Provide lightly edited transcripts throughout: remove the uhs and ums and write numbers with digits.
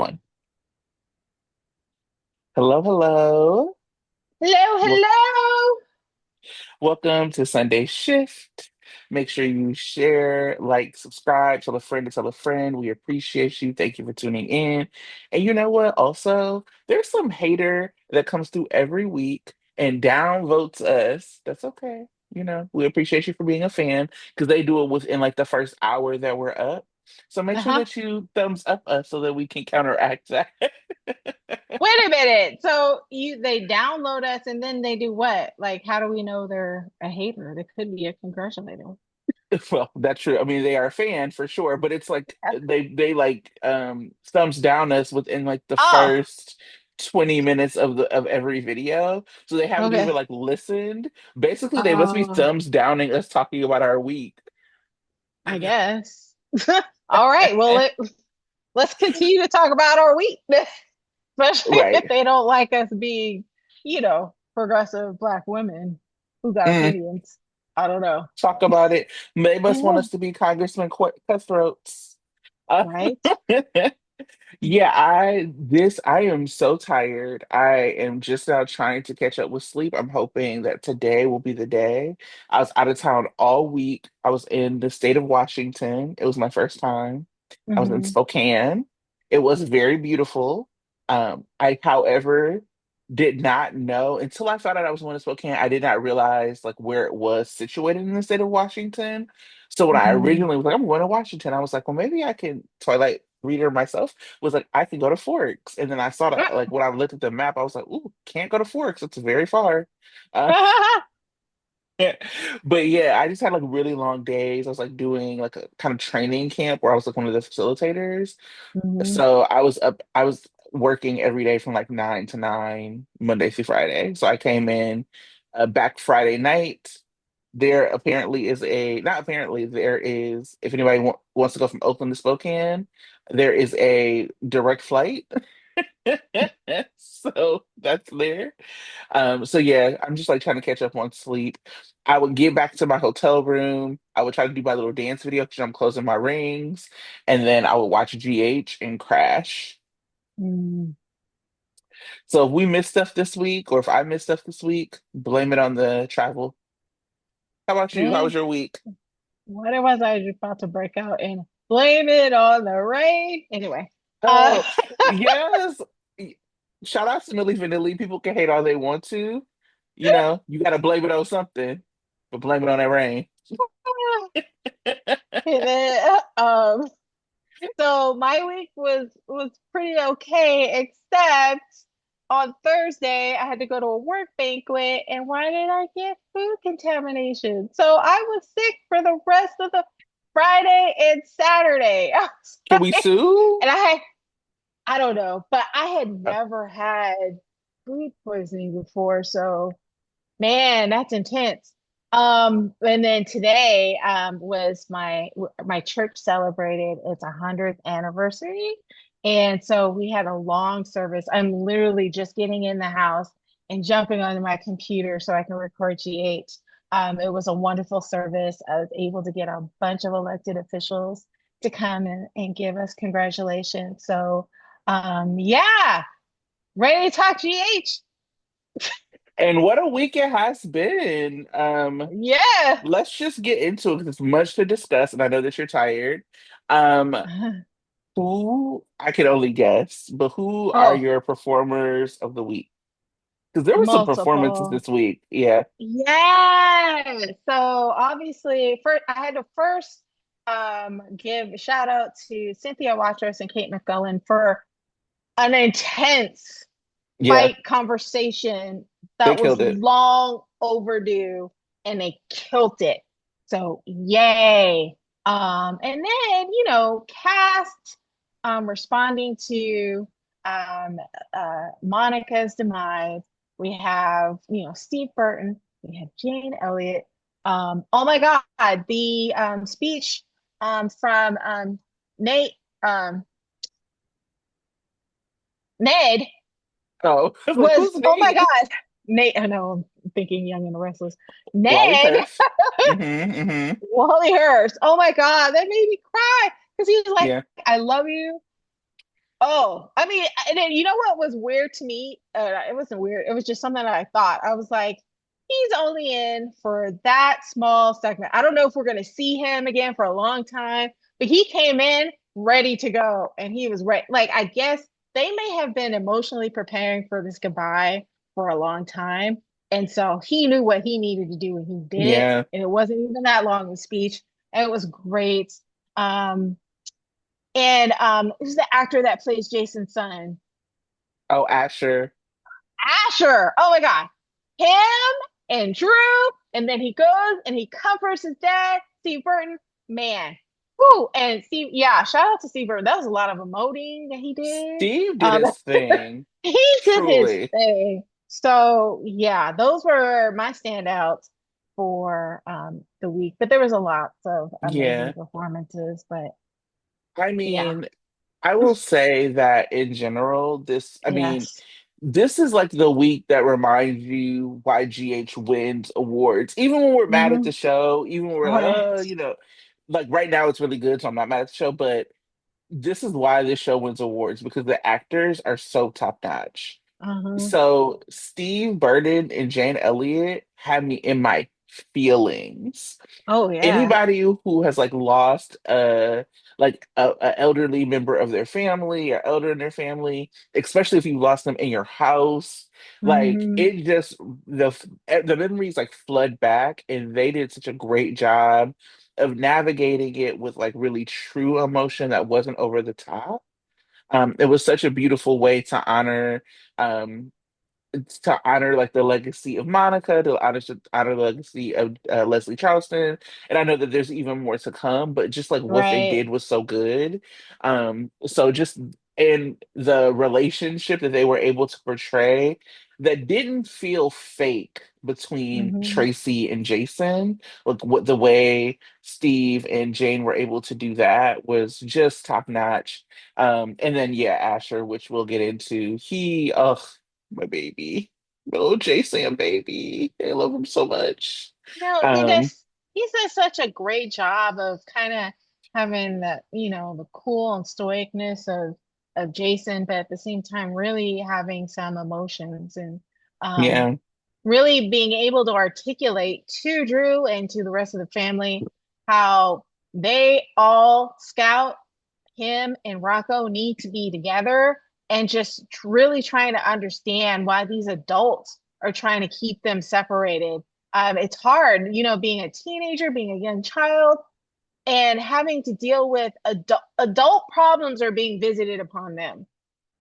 One. Hello, hello. Hello, Wel- hello. Welcome to Sunday Shift. Make sure you share, like, subscribe, tell a friend to tell a friend. We appreciate you. Thank you for tuning in. And you know what? Also, there's some hater that comes through every week and downvotes us. That's okay. We appreciate you for being a fan because they do it within like the first hour that we're up. So make sure Uh-huh. that you thumbs up us so that we can counteract that. Wait a minute. So they download us and then they do what? Like, how do we know they're a hater? They could be a congratulator. Well, that's true. I mean, they are a fan for sure, but it's like they like thumbs down us within like the Oh, first 20 minutes of every video. So they haven't even okay. like listened. Basically, they must be Oh, thumbs downing us talking about our week. I guess. All right. Well, let's continue to talk about our week, especially if Right. they don't like us being, progressive Black women who got Mm, opinions. I don't know. talk about it. They must want Yeah. us to be Congressman cutthroats. Uh, Right? Yeah, I am so tired. I am just now trying to catch up with sleep. I'm hoping that today will be the day. I was out of town all week. I was in the state of Washington. It was my first time. I was in Hmm. Spokane. It was very beautiful. I, however, did not know until I found out I was going to Spokane. I did not realize like where it was situated in the state of Washington. So when I Hmm. originally was like, I'm going to Washington, I was like, well, maybe I can Twilight reader myself was like, I can go to Forks. And then I saw that like when I looked at the map, I was like, ooh, can't go to Forks. It's very far. Uh, but yeah, I just had like really long days. I was like doing like a kind of training camp where I was like one of the facilitators. Hmm. So I was working every day from like 9 to 9, Monday through Friday. So I came in back Friday night. There apparently is not apparently, there is, if anybody wants to go from Oakland to Spokane, there is a direct flight. So that's there. So yeah, I'm just like trying to catch up on sleep. I would get back to my hotel room. I would try to do my little dance video because I'm closing my rings, and then I would watch GH and crash. Mm. So if we missed stuff this week, or if I missed stuff this week, blame it on the travel. How about you? How was Man, your week? what it was I was about to break out and blame it on the rain. Anyway, uh, Oh, yes. Shout out to Millie Vanilli. People can hate all they want to. You got to blame it on something, but blame it on that rain. and then, so my week was pretty okay, except on Thursday I had to go to a work banquet, and why did I get food contamination? So I was sick for the rest of the Friday and Saturday. I was Can we like, sue? and I don't know, but I had never had food poisoning before, so man, that's intense. And then today was my church celebrated its 100th anniversary, and so we had a long service. I'm literally just getting in the house and jumping onto my computer so I can record GH. It was a wonderful service. I was able to get a bunch of elected officials to come and give us congratulations. So yeah, ready to talk GH. And what a week it has been. Yeah. Let's just get into it because it's much to discuss, and I know that you're tired. Um, who I can only guess, but who are Oh, your performers of the week? Because there were some performances multiple. this week. Yeah. Yeah. So obviously, first I had to first give a shout out to Cynthia Watros and Kate McGullen for an intense Yeah, fight conversation they that was killed it. long overdue and they killed it. So yay. And then, cast responding to Monica's demise. We have, Steve Burton, we have Jane Elliott. Oh my God, the speech from Nate um, Ned Oh, I was like, was, who's oh my Nate? God, Nate. I know, I'm thinking Young and the Restless. Wally Ned, Hurst. Mm-hmm. Wally Hurst. Oh my God, that made me cry because he was like, Yeah. I love you. Oh, I mean, and then you know what was weird to me? It wasn't weird. It was just something that I thought. I was like, he's only in for that small segment. I don't know if we're going to see him again for a long time, but he came in ready to go and he was ready. Like, I guess they may have been emotionally preparing for this goodbye for a long time. And so he knew what he needed to do and he did it. Yeah. And it wasn't even that long of a speech. And it was great. Um, and who's the actor that plays Jason's son? Oh, Asher. Asher. Oh my God. Him and Drew. And then he goes and he comforts his dad, Steve Burton. Man. Woo. And Steve, yeah, shout out to Steve Burton. That was a lot of emoting that he did. Steve did Um, his thing. he did his Truly. thing. So yeah, those were my standouts for the week. But there was a lot of amazing Yeah. performances. But I yeah, mean, I will say that in general, I mean, yes. this is like the week that reminds you why GH wins awards. Even when we're mad at Hmm. the show, even when we're like, Right. oh, like right now it's really good, so I'm not mad at the show, but this is why this show wins awards because the actors are so top notch. Uh-huh. So Steve Burton and Jane Elliott had me in my feelings. Oh yeah. Anybody who has like lost a elderly member of their family or elder in their family, especially if you lost them in your house, like Hmm. it just the memories like flood back, and they did such a great job of navigating it with like really true emotion that wasn't over the top. It was such a beautiful way um to honor like the legacy of Monica, to honor the legacy of Leslie Charleston, and I know that there's even more to come, but just like what they Right. did was so good. So just in the relationship that they were able to portray, that didn't feel fake between Hmm. Tracy and Jason, like what the way Steve and Jane were able to do that was just top notch. And then yeah, Asher, which we'll get into, my baby. Little J Sam baby. I love him so much. He Um, does such a great job of kind of having the, the cool and stoicness of Jason, but at the same time really having some emotions and um yeah, really being able to articulate to Drew and to the rest of the family how they all scout him and Rocco need to be together and just really trying to understand why these adults are trying to keep them separated. It's hard, being a teenager, being a young child, and having to deal with adult problems are being visited upon them.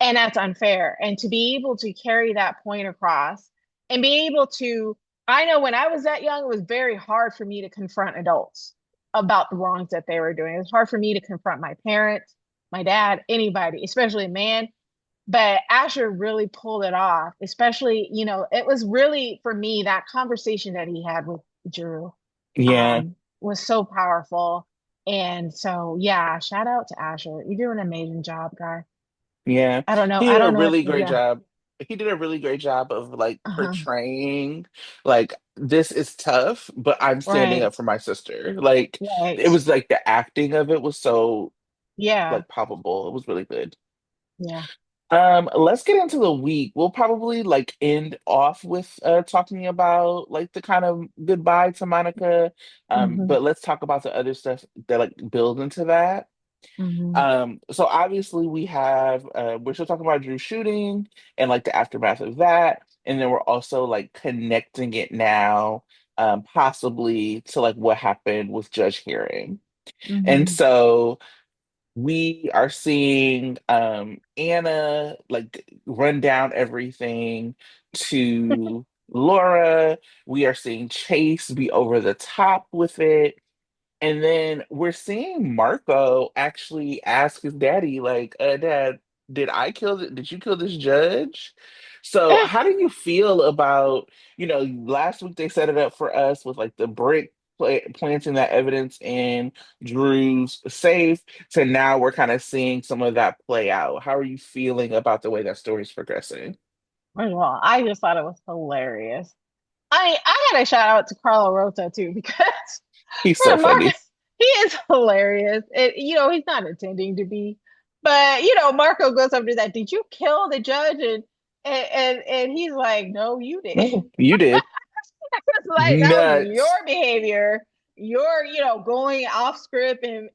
And that's unfair. And to be able to carry that point across and be able to, I know when I was that young, it was very hard for me to confront adults about the wrongs that they were doing. It was hard for me to confront my parents, my dad, anybody, especially a man. But Asher really pulled it off, especially, it was really for me that conversation that he had with Drew yeah, was so powerful. And so, yeah, shout out to Asher. You do an amazing job, guy. yeah. I don't know. He I did a don't know if, really great yeah. job. He did a really great job of like Uh-huh. portraying like this is tough, but I'm standing Right. up for my sister. Like Right. it was like the acting of it was so Yeah. like palpable. It was really good. Yeah. Let's get into the week. We'll probably like end off with talking about like the kind of goodbye to Monica. Hmm. But let's talk about the other stuff that like build into that. Hmm. So obviously we're still talking about Drew shooting and like the aftermath of that. And then we're also like connecting it now, possibly to like what happened with Judge Hearing. And Hmm. so we are seeing Anna like run down everything to Laura. We are seeing Chase be over the top with it. And then we're seeing Marco actually ask his daddy, like, Dad, did you kill this judge? So how do you feel about, last week they set it up for us with like the brick planting that evidence in Drew's safe, to now we're kind of seeing some of that play out. How are you feeling about the way that story's progressing? First of all, I just thought it was hilarious. I got a shout out to Carlo Rota too because He's so Marcus, funny. he is hilarious. He's not intending to be. But Marco goes up to that. Did you kill the judge? And he's like, no, you did. No, you did. It's like that was Nuts. your behavior. You're, going off script and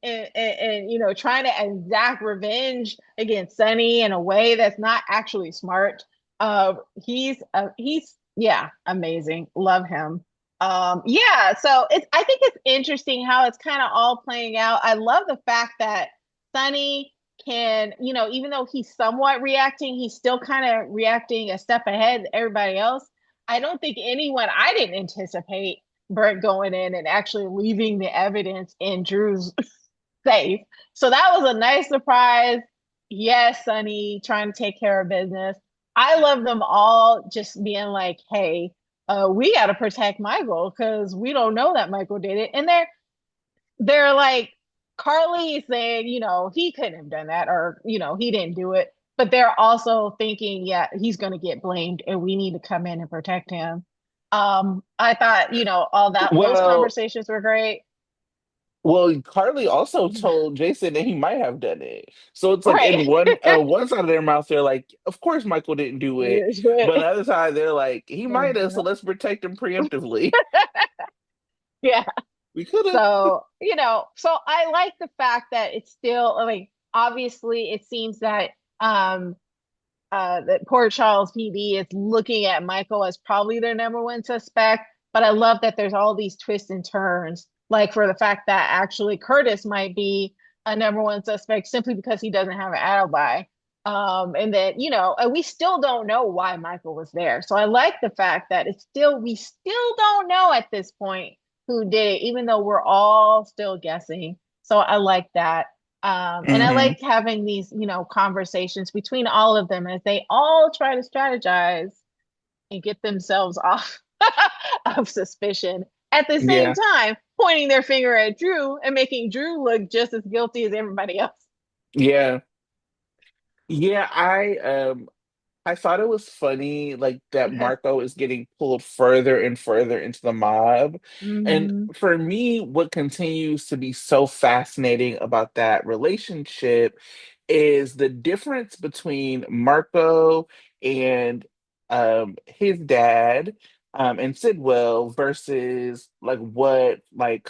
trying to exact revenge against Sonny in a way that's not actually smart. He's yeah, amazing. Love him. Yeah, so I think it's interesting how it's kind of all playing out. I love the fact that Sonny can, even though he's somewhat reacting, he's still kind of reacting a step ahead of everybody else. I didn't anticipate Britt going in and actually leaving the evidence in Drew's safe. So that was a nice surprise. Yes, Sonny trying to take care of business. I love them all just being like, hey, we got to protect Michael because we don't know that Michael did it. And they're like, Carly is saying, he couldn't have done that or, he didn't do it. But they're also thinking, yeah, he's going to get blamed and we need to come in and protect him. I thought, all those Well, conversations were great. Carly also told Jason that he might have done it. So it's like in Right. one side of their mouth, they're like, "Of course, Michael didn't do it," but on the other side, they're like, "He might have, so let's protect him preemptively." Yeah. We could have. So, so I like the fact that it's still like obviously it seems that Port Charles PD is looking at Michael as probably their number one suspect. But I love that there's all these twists and turns, like for the fact that actually Curtis might be a number one suspect simply because he doesn't have an alibi. And that, and we still don't know why Michael was there. So I like the fact that we still don't know at this point who did it, even though we're all still guessing. So I like that. And I Hmm. like having these, conversations between all of them as they all try to strategize and get themselves off of suspicion at the same Yeah, time, pointing their finger at Drew and making Drew look just as guilty as everybody else. yeah, yeah. I thought it was funny, like that Marco is getting pulled further and further into the mob. And Mm-hmm. for me, what continues to be so fascinating about that relationship is the difference between Marco and his dad and Sidwell versus like what like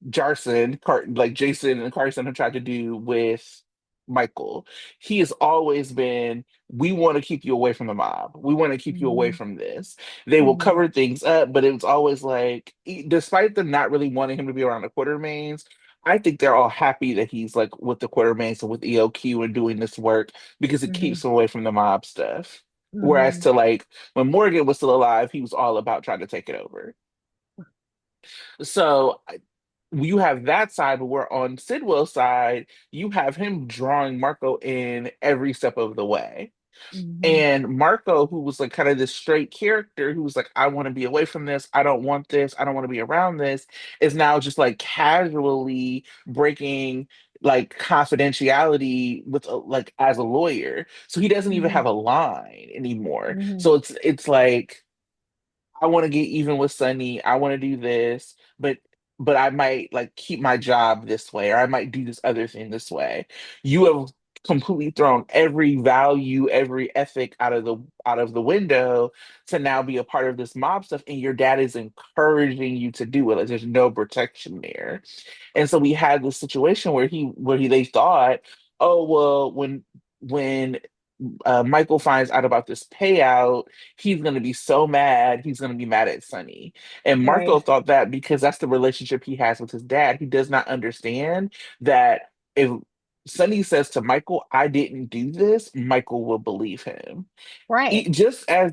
like Jason and Carson have tried to do with Michael. He has always been, we want to keep you away from the mob. We want to keep you away Mm-hmm. from this. They will Mm-hmm. cover things up, but it was always like, despite them not really wanting him to be around the Quartermaines, I think they're all happy that he's like with the Quartermaines and with EOQ and doing this work because it Mm-hmm. keeps him away from the mob stuff. Whereas Mm-hmm. to like when Morgan was still alive, he was all about trying to take it over. So you have that side, but we're on Sidwell's side, you have him drawing Marco in every step of the way. Mm-hmm. And Marco, who was like kind of this straight character, who was like, I want to be away from this, I don't want this, I don't want to be around this, is now just like casually breaking like confidentiality with like as a lawyer. So he doesn't even Mm-hmm. have a line anymore. Mm-hmm. So it's like I want to get even with Sunny. I want to do this, but I might like keep my job this way, or I might do this other thing this way. You have completely thrown every value, every ethic out of the window to now be a part of this mob stuff, and your dad is encouraging you to do it. Like there's no protection there. And so we had this situation where he they thought, oh well, when Michael finds out about this payout, he's going to be so mad. He's going to be mad at Sonny. And Marco Right. thought that because that's the relationship he has with his dad, he does not understand that if Sonny says to Michael, I didn't do this, Michael will believe him. Right. Just as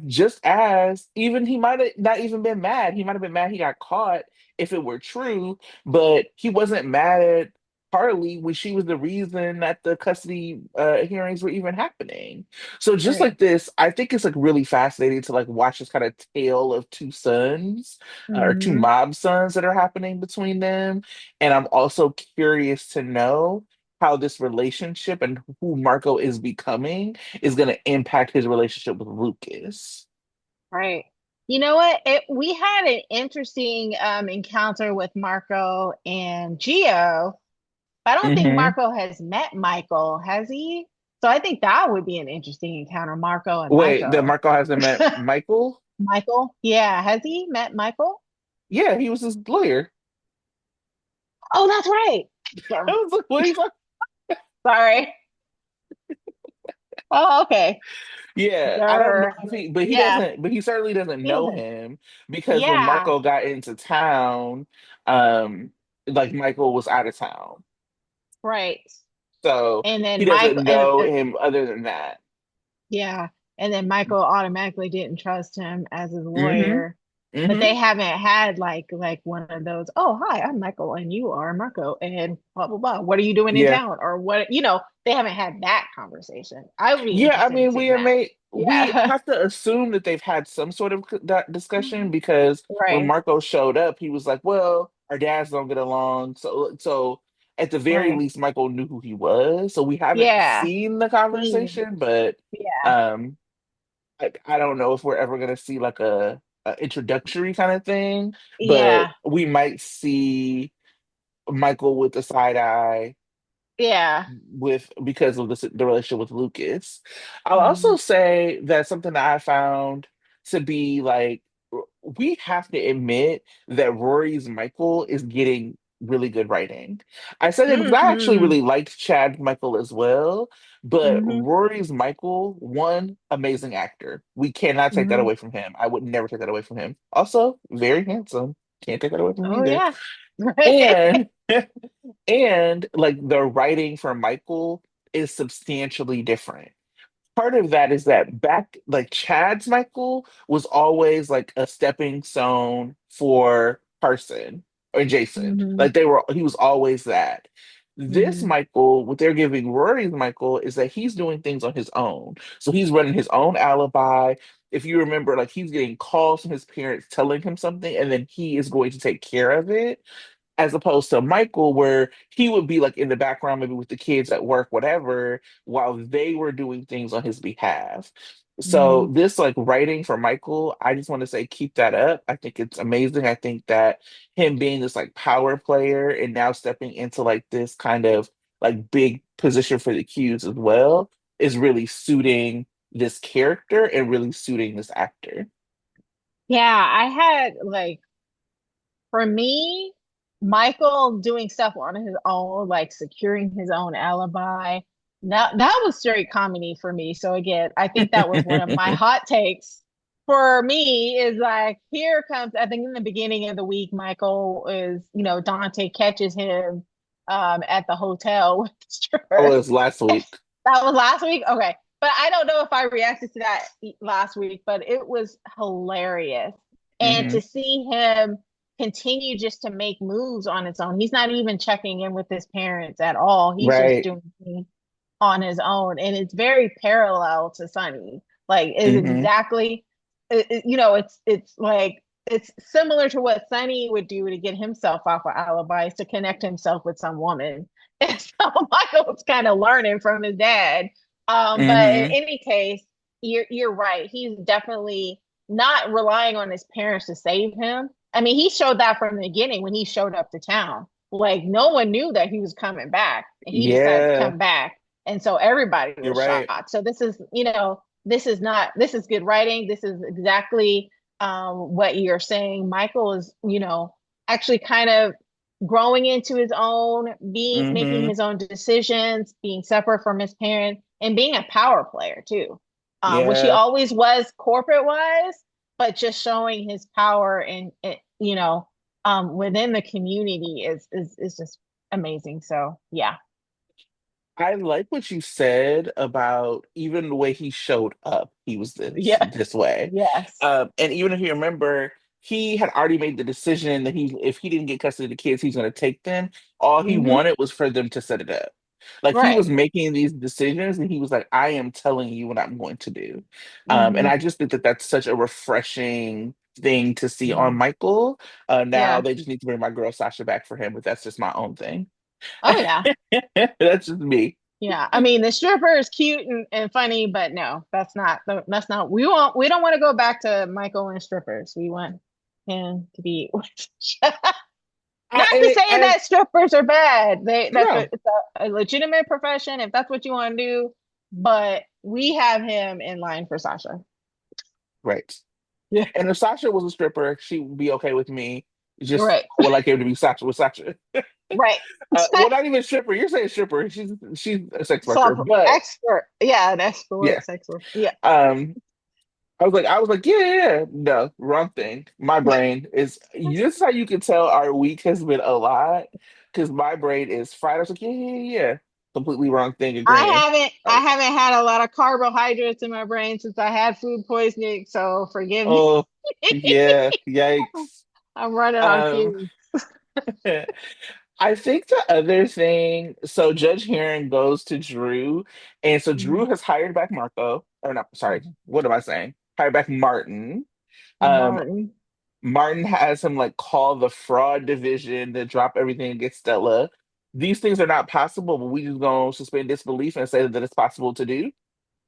even he might have not even been mad. He might have been mad he got caught if it were true, but he wasn't mad at Harley when she was the reason that the custody hearings were even happening. So just Right. like this, I think it's like really fascinating to like watch this kind of tale of two sons or two Mm-hmm. mob sons that are happening between them. And I'm also curious to know how this relationship and who Marco is becoming is going to impact his relationship with Lucas. Right. You know what? We had an interesting encounter with Marco and Gio. I don't think Hmm. Marco has met Michael, has he? So I think that would be an interesting encounter, Marco and Wait, that Michael. Marco hasn't met Michael? Michael? Yeah, has he met Michael? Yeah, he was his lawyer. Oh, that's right. I Sorry. was like, what are you talking? Sorry. Oh, okay. Yeah, I don't know Sure. if he, but he Yeah, doesn't, but he certainly doesn't he know doesn't. him because when Yeah, Marco got into town, um, like Michael was out of town, right. so And he then Michael doesn't know him other than that. yeah, and then Michael automatically didn't trust him as his Hmm. lawyer. But Hmm. they haven't had like one of those, oh, hi, I'm Michael and you are Marco and blah blah blah. What are you doing in Yeah. town? Or what, they haven't had that conversation. I would be Yeah, I interested in mean, seeing that. we Yeah. have to assume that they've had some sort of that discussion because when Right, Marco showed up, he was like, "Well, our dads don't get along." So at the very right. least, Michael knew who he was. So we haven't Yeah. seen the Seen. conversation, but Yeah. um, I don't know if we're ever gonna see like a introductory kind of thing, but Yeah. we might see Michael with the side eye Yeah. with because of the relationship with Lucas. I'll also Mhm. say that something that I found to be like we have to admit that Rory's Michael is getting really good writing. I said it because I actually Hmm. really liked Chad Michael as well, but Hmm. Rory's Michael, one amazing actor. We cannot take that Hmm. away from him. I would never take that away from him. Also, very handsome. Can't take that away from him Oh either. yeah. Right. And and like the writing for Michael is substantially different. Part of that is that back like Chad's Michael was always like a stepping stone for Carson or Jason. Hmm. Like he was always that. This Hmm. Michael, what they're giving Rory's Michael is that he's doing things on his own. So he's running his own alibi. If you remember, like he's getting calls from his parents telling him something, and then he is going to take care of it as opposed to Michael, where he would be like in the background, maybe with the kids at work, whatever, while they were doing things on his behalf. So Hmm. this like writing for Michael, I just want to say keep that up. I think it's amazing. I think that him being this like power player and now stepping into like this kind of like big position for the Qs as well is really suiting this character and really suiting this actor. Yeah, I had like for me, Michael doing stuff on his own, like securing his own alibi. That was straight comedy for me. So again, I think that was one of my hot takes for me is like, here comes, I think in the beginning of the week, Michael is, Dante catches him at the hotel with the Oh, it stripper. was last week. That was last week? Okay. But I don't know if I reacted to that last week, but it was hilarious. And Hmm. to see him continue just to make moves on its own. He's not even checking in with his parents at all. He's just Right. doing things on his own. And it's very parallel to Sunny. Like is Hmm. exactly it's like it's similar to what Sunny would do to get himself off of alibis to connect himself with some woman. And so Michael's kind of learning from his dad. But in Hmm. any case, you're right. He's definitely not relying on his parents to save him. I mean, he showed that from the beginning when he showed up to town. Like no one knew that he was coming back, and he decided to Yeah, come back, and so everybody you're was right. shocked. So this is good writing. This is exactly what you're saying. Michael is, actually kind of growing into his own, being making Hmm. his own decisions, being separate from his parents, and being a power player too, which he Yeah, always was corporate wise, but just showing his power and within the community is just amazing. So yeah, I like what you said about even the way he showed up, he was this yeah, this way. yes, And even if you remember, he had already made the decision that if he didn't get custody of the kids, he's going to take them. All he hmm, wanted was for them to set it up. Like he right, was making these decisions, and he was like, "I am telling you what I'm going to do." And hmm, I just think that that's such a refreshing thing to see on hmm, Michael. Now yeah, they just need to bring my girl Sasha back for him, but that's just my own thing. oh yeah. That's just me. Yeah, I mean the stripper is cute and funny, but no, that's not we don't want to go back to Michael and strippers. We want him to be Not to say And that strippers are bad. no, It's a legitimate profession if that's what you want to do. But we have him in line for Sasha. right. Yeah. And if Sasha was a stripper, she would be okay with me. It's just Right. I would like him to be Sasha with Sasha. Right. Well, not even stripper. You're saying stripper. She's a sex worker, Soft but expert. Yeah, that's the yeah. word, sex work. Yeah. Um, I was like, yeah, yeah, yeah. No, wrong thing. My brain is. This is how you can tell our week has been a lot because my brain is fried. I was like, yeah, yeah, yeah, yeah. Completely wrong thing. Agreeing. I Uh, haven't had a lot of carbohydrates in my brain since I had food poisoning, so forgive me. oh, yeah, yikes. I'm running on Um, fumes. I think the other thing, so Judge Heron goes to Drew, and so Drew Mhm. has hired back Marco, or not, sorry, what am I saying? Hired back Martin. Um, Martin. Martin has him like call the fraud division to drop everything against Stella. These things are not possible, but we just gonna suspend disbelief and say that it's possible to do. And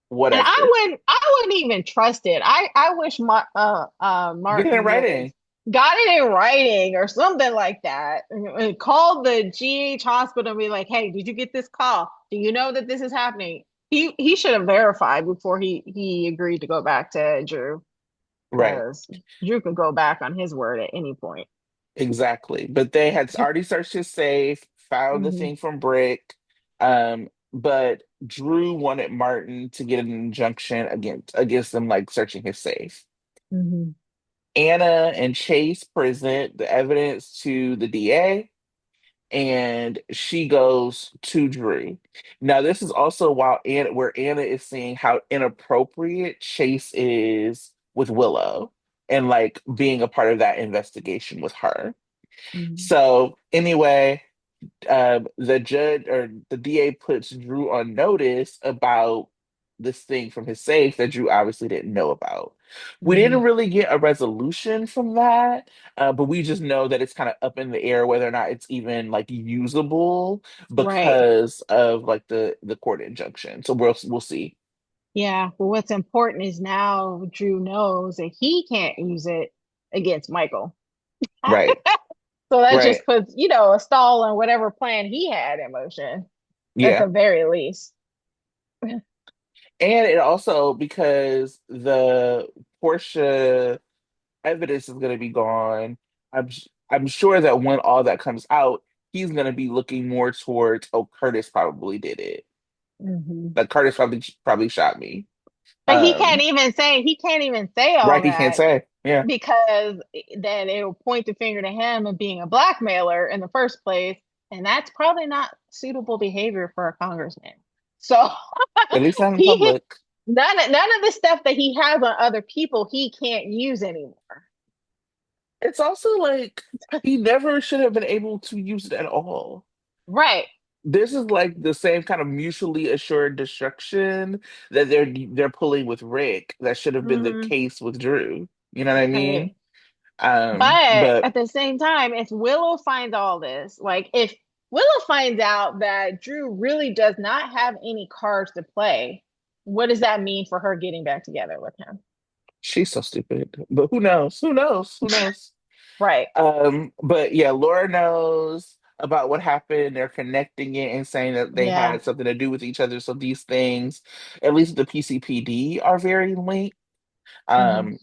Whatever. I wouldn't even trust it. I wish Get it in Martin writing. was got it in writing or something like that. And called the GH hospital and be like, "Hey, did you get this call? Do you know that this is happening?" He should have verified before he agreed to go back to Drew, Right. because Drew could go back on his word at any point. Exactly. But they had already searched his safe, found the Hmm. thing from Brick. But Drew wanted Martin to get an injunction against them like searching his safe. Hmm. Anna and Chase present the evidence to the DA, and she goes to Drew. Now, this is also where Anna is seeing how inappropriate Chase is with Willow and like being a part of that investigation with her. Hmm. So anyway, the judge or the DA puts Drew on notice about this thing from his safe that Drew obviously didn't know about. We Hmm. didn't really get a resolution from that, but we just know that it's kind of up in the air whether or not it's even like usable Right. because of like the court injunction. So we'll see. Yeah. But what's important is now Drew knows that he can't use it against Michael. Right, So that right, just puts, a stall on whatever plan he had in motion, at yeah. the very least. And it also because the Portia evidence is going to be gone. I'm sure that when all that comes out, he's going to be looking more towards, oh, Curtis probably did it. Hmm. Like Curtis probably shot me. But Um, he can't even say right? all He can't that, say. Yeah, because then it'll point the finger to him and being a blackmailer in the first place, and that's probably not suitable behavior for a congressman. So at least not in he public. none of the stuff that he has on other people he can't use anymore. It's also like he never should have been able to use it at all. Right. This is like the same kind of mutually assured destruction that they're pulling with Rick. That should have been the Hmm. case with Drew. You know what I mean? Right. But But at the same time, if Willow finds all this, like if Willow finds out that Drew really does not have any cards to play, what does that mean for her getting back together with him? she's so stupid. But who knows? Who knows? Who knows? Right. But yeah, Laura knows about what happened. They're connecting it and saying that they Yeah. had something to do with each other. So these things, at least the PCPD, are very linked. Hmm. Um,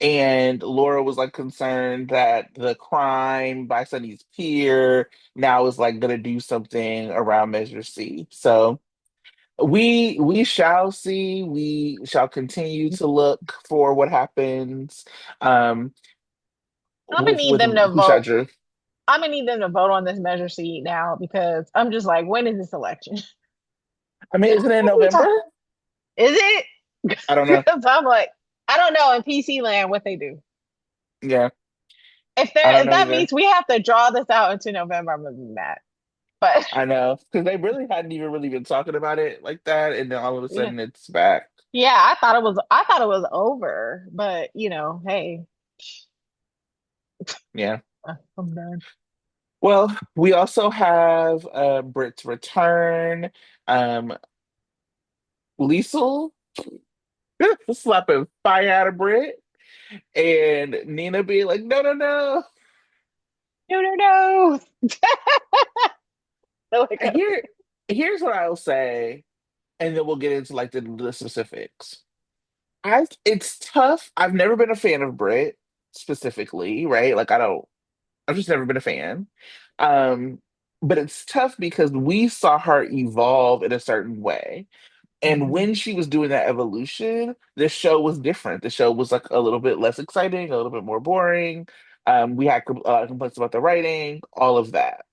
and Laura was like concerned that the crime by Sunny's peer now is like gonna do something around Measure C. So we shall see. We shall continue to look for what happens. Um, I'm gonna need with them to who shot vote. Drew. I'm gonna need them to vote on this Measure C now, because I'm just like, when is this election? I mean, isn't it in We November? talk. Is it? I don't know. Because I'm like, I don't know in PC land what they do. Yeah, I don't If know that either. means we have to draw this out into November, I'm gonna be mad. But I know because they really hadn't even really been talking about it like that, and then all of a yeah. sudden it's back. Yeah, I thought it was over, but hey, Yeah. I'm done. Well, we also have Britt's return. Um, Liesel slapping fire out of Britt, and Nina being like, "No, no, no." No, no, no. Like, Here, here's what I'll say, and then we'll get into like the specifics. It's tough. I've never been a fan of Britt specifically, right? Like I don't I've just never been a fan. Um, but it's tough because we saw her evolve in a certain way. And when mhm, she was doing that evolution, the show was different. The show was like a little bit less exciting, a little bit more boring. We had a lot of complaints about the writing, all of that.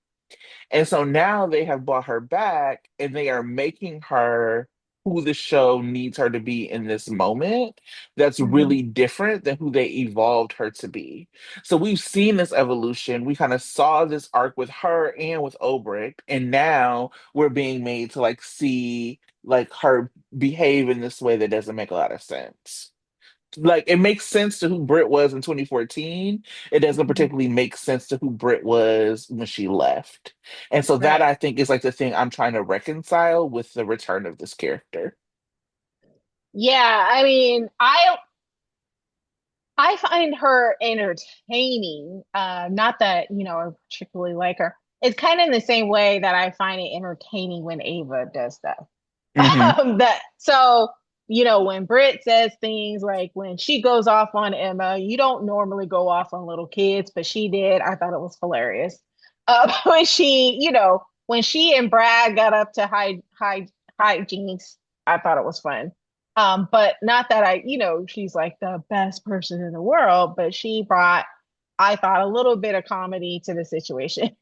And so now they have brought her back and they are making her who the show needs her to be in this moment. That's mhm, really different than who they evolved her to be. So we've seen this evolution. We kind of saw this arc with her and with Obrick, and now we're being made to like see like her behave in this way that doesn't make a lot of sense. Like it makes sense to who Britt was in 2014. It doesn't mhm. particularly make sense to who Britt was when she left. And so that Right. I think is like the thing I'm trying to reconcile with the return of this character. Yeah, I mean, I find her entertaining. Not that, I particularly like her. It's kind of in the same way that I find it entertaining when Ava does stuff. Hmm. That so when Britt says things like when she goes off on Emma, you don't normally go off on little kids, but she did. I thought it was hilarious. When she and Brad got up to high jinks, I thought it was fun. But not that she's like the best person in the world, but she brought, I thought, a little bit of comedy to the situation.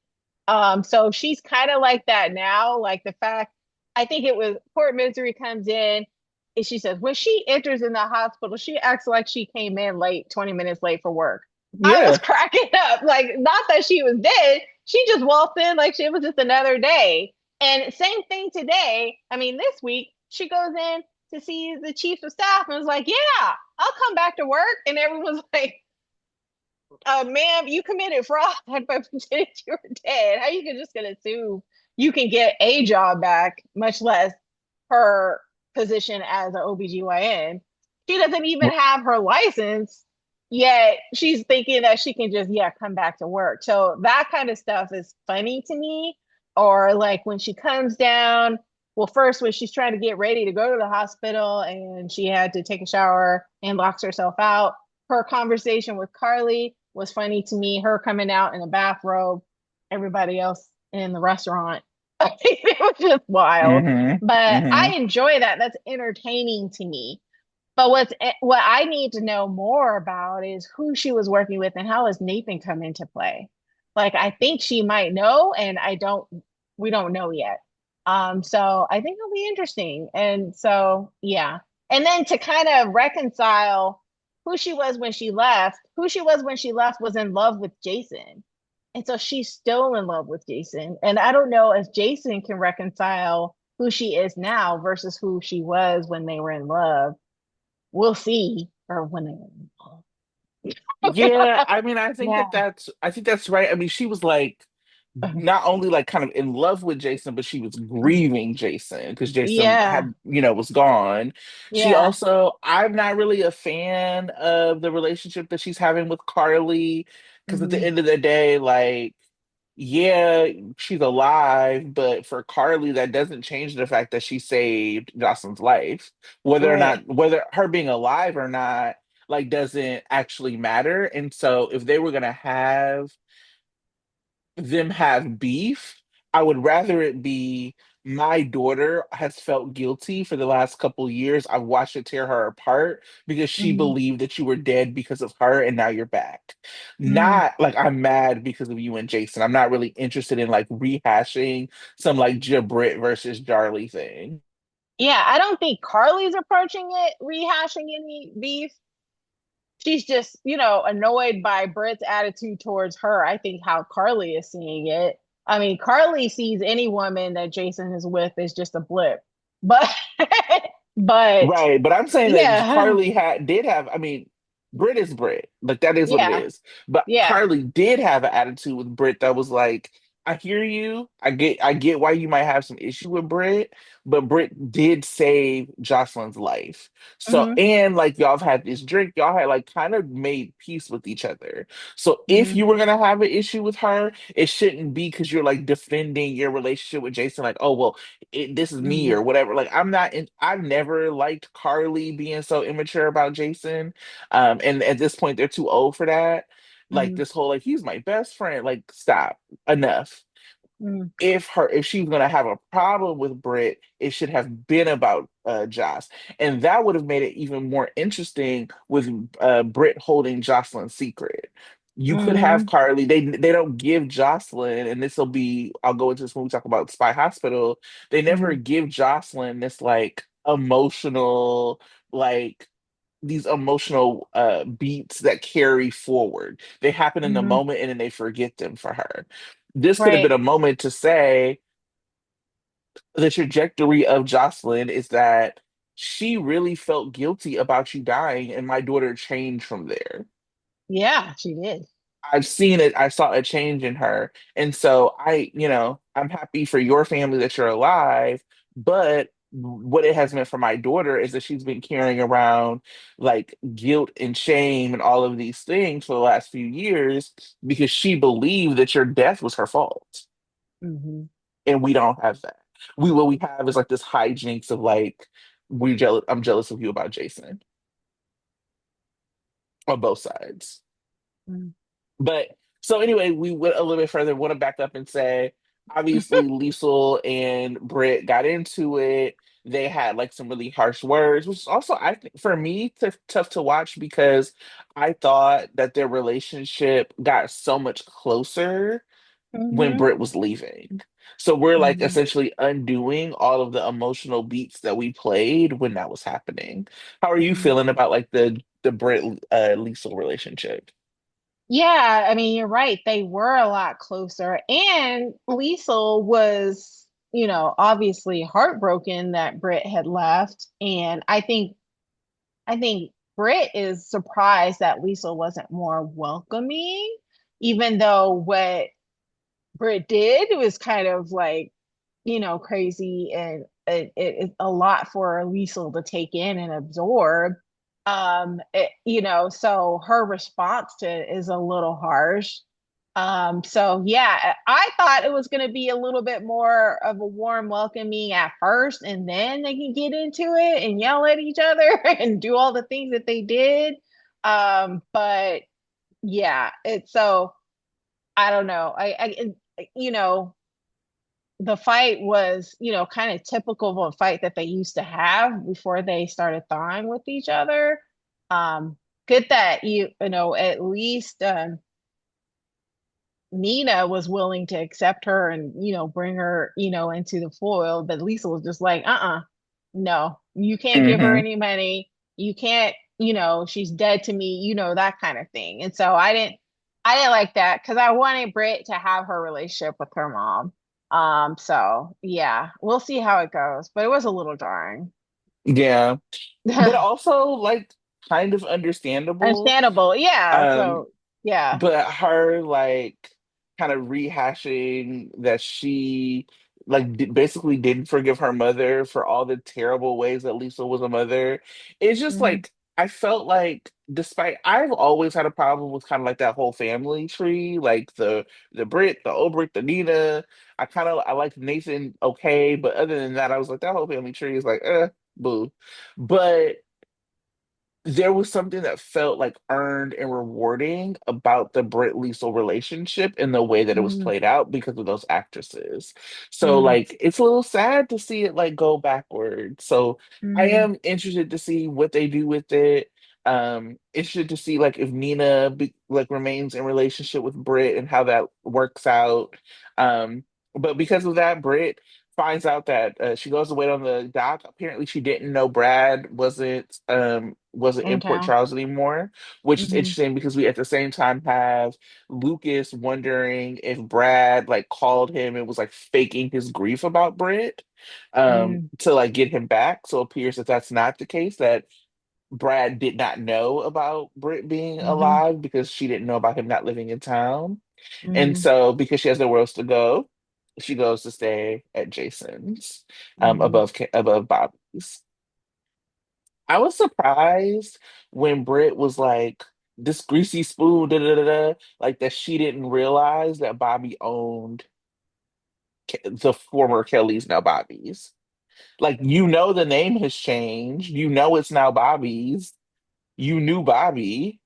So she's kind of like that now. Like the fact, I think it was Port Misery comes in and she says, when she enters in the hospital, she acts like she came in late, 20 minutes late for work. I was Yeah. cracking up. Like, not that she was dead. She just walked in like it was just another day. And same thing today. I mean, this week, she goes in to see the chief of staff and was like, yeah, I'll come back to work. And everyone's like, ma'am, you committed fraud by pretending you were dead. How you just gonna assume you can get a job back, much less her position as an OBGYN? She doesn't even have her license, yet she's thinking that she can just, yeah, come back to work. So that kind of stuff is funny to me. Or like when she comes down, well, first when she's trying to get ready to go to the hospital and she had to take a shower and locks herself out, her conversation with Carly was funny to me. Her coming out in a bathrobe, everybody else in the restaurant. It was just wild. Hmm. But I Hmm. enjoy that. That's entertaining to me. But what I need to know more about is who she was working with and how has Nathan come into play. Like I think she might know, and we don't know yet. So I think it'll be interesting. And so yeah. And then to kind of reconcile who she was when she left was in love with Jason. And so she's still in love with Jason. And I don't know if Jason can reconcile who she is now versus who she was when they were in love. We'll see. Or when they were in Yeah, love. I mean, Yeah. I think that's right. I mean, she was like not only like kind of in love with Jason, but she was grieving Jason because Jason Yeah. had, was gone. She Yeah. also, I'm not really a fan of the relationship that she's having with Carly because at the Hmm. end of the day, like, yeah, she's alive, but for Carly, that doesn't change the fact that she saved Jocelyn's life. Right. Whether her being alive or not, like, doesn't actually matter. And so if they were gonna have beef, I would rather it be my daughter has felt guilty for the last couple years. I've watched it tear her apart because she Hmm. believed that you were dead because of her and now you're back. Hmm. Not like I'm mad because of you and Jason. I'm not really interested in like rehashing some like Jabrit versus Jarly thing. Yeah. I don't think Carly's approaching it, rehashing any beef. She's just, annoyed by Britt's attitude towards her. I think how Carly is seeing it. I mean, Carly sees any woman that Jason is with as just a blip. But, but Right, but I'm saying that yeah, Carly did have, I mean, Brit is Brit. Like that is what it yeah, is. But yeah. Carly did have an attitude with Brit that was like, I hear you. I get why you might have some issue with Britt, but Britt did save Jocelyn's life. So Hmm. and like y'all have had this drink, y'all had like kind of made peace with each other. So if Hmm. you were gonna have an issue with her, it shouldn't be because you're like defending your relationship with Jason, like, oh well, this is me Hmm. or whatever. Like I've never liked Carly being so immature about Jason. And at this point they're too old for that. Like Hmm. this whole like he's my best friend. Like stop enough. Hmm. If she's gonna have a problem with Britt, it should have been about Joss, and that would have made it even more interesting with Britt holding Jocelyn's secret. You could have Hmm. Carly. They don't give Jocelyn, and this will be. I'll go into this when we talk about Spy Hospital. They never Hmm. give Jocelyn this like emotional like these emotional beats that carry forward. They happen in the Hmm. moment and then they forget them for her. This could have been Right. a moment to say the trajectory of Jocelyn is that she really felt guilty about you dying, and my daughter changed from there. Yeah, she did. I've seen it, I saw a change in her. And so I'm happy for your family that you're alive, but what it has meant for my daughter is that she's been carrying around like guilt and shame and all of these things for the last few years because she believed that your death was her fault. Hmm. And we don't have that. What we have is like this hijinks of like I'm jealous of you about Jason on both sides. But so anyway, we went a little bit further. Want to back up and say, obviously, Liesel and Britt got into it. They had like some really harsh words, which is also I think for me tough to watch because I thought that their relationship got so much closer when Hmm. Britt was leaving. So we're like Hmm. essentially undoing all of the emotional beats that we played when that was happening. How are you Hmm. feeling about like the Britt Liesel relationship? Yeah, I mean, you're right. They were a lot closer. And Liesel was, obviously heartbroken that Britt had left. And I think Britt is surprised that Liesel wasn't more welcoming, even though what Britt did was kind of like, crazy and it's a lot for Liesel to take in and absorb. So her response to it is a little harsh. So yeah, I thought it was going to be a little bit more of a warm welcoming at first, and then they can get into it and yell at each other and do all the things that they did. But yeah, it's so I don't know. You know, the fight was, kind of typical of a fight that they used to have before they started thawing with each other. Um, Good that at least Nina was willing to accept her and, bring her, into the fold, but Lisa was just like, no, you can't give her Hmm. any money. You can't, she's dead to me, that kind of thing. And so I didn't like that because I wanted Britt to have her relationship with her mom. So yeah, we'll see how it goes, but it was a little jarring. Yeah, but also like kind of understandable. Understandable. Yeah. Um, So yeah. but her like kind of rehashing that she like basically didn't forgive her mother for all the terrible ways that Lisa was a mother. It's just Mhm. like I felt like despite I've always had a problem with kind of like that whole family tree, like the Brit, the Obrit, the Nina. I like Nathan okay, but other than that, I was like that whole family tree is like boo. But there was something that felt like earned and rewarding about the Britt Liesel relationship in the way that it was Mhm. played out because of those actresses. So Mhm. like it's a little sad to see it like go backward. So I Mhm. am interested to see what they do with it. Interested to see like if like remains in relationship with Britt and how that works out. Um, but because of that, Britt finds out that she goes to wait on the dock. Apparently, she didn't know Brad wasn't In in Port town. Charles anymore, which is Mhm. interesting because we at the same time have Lucas wondering if Brad like called him and was like faking his grief about Britt Mhm. to like get him back. So it appears that that's not the case, that Brad did not know about Britt being Mhm. alive because she didn't know about him not living in town. And Hmm. so, because she has nowhere else to go, she goes to stay at Jason's, Hmm. above Bobby's. I was surprised when Britt was like, "This greasy spoon," da da da da, like that she didn't realize that Bobby owned the former Kelly's, now Bobby's. Like, the name has changed. It's now Bobby's. You knew Bobby.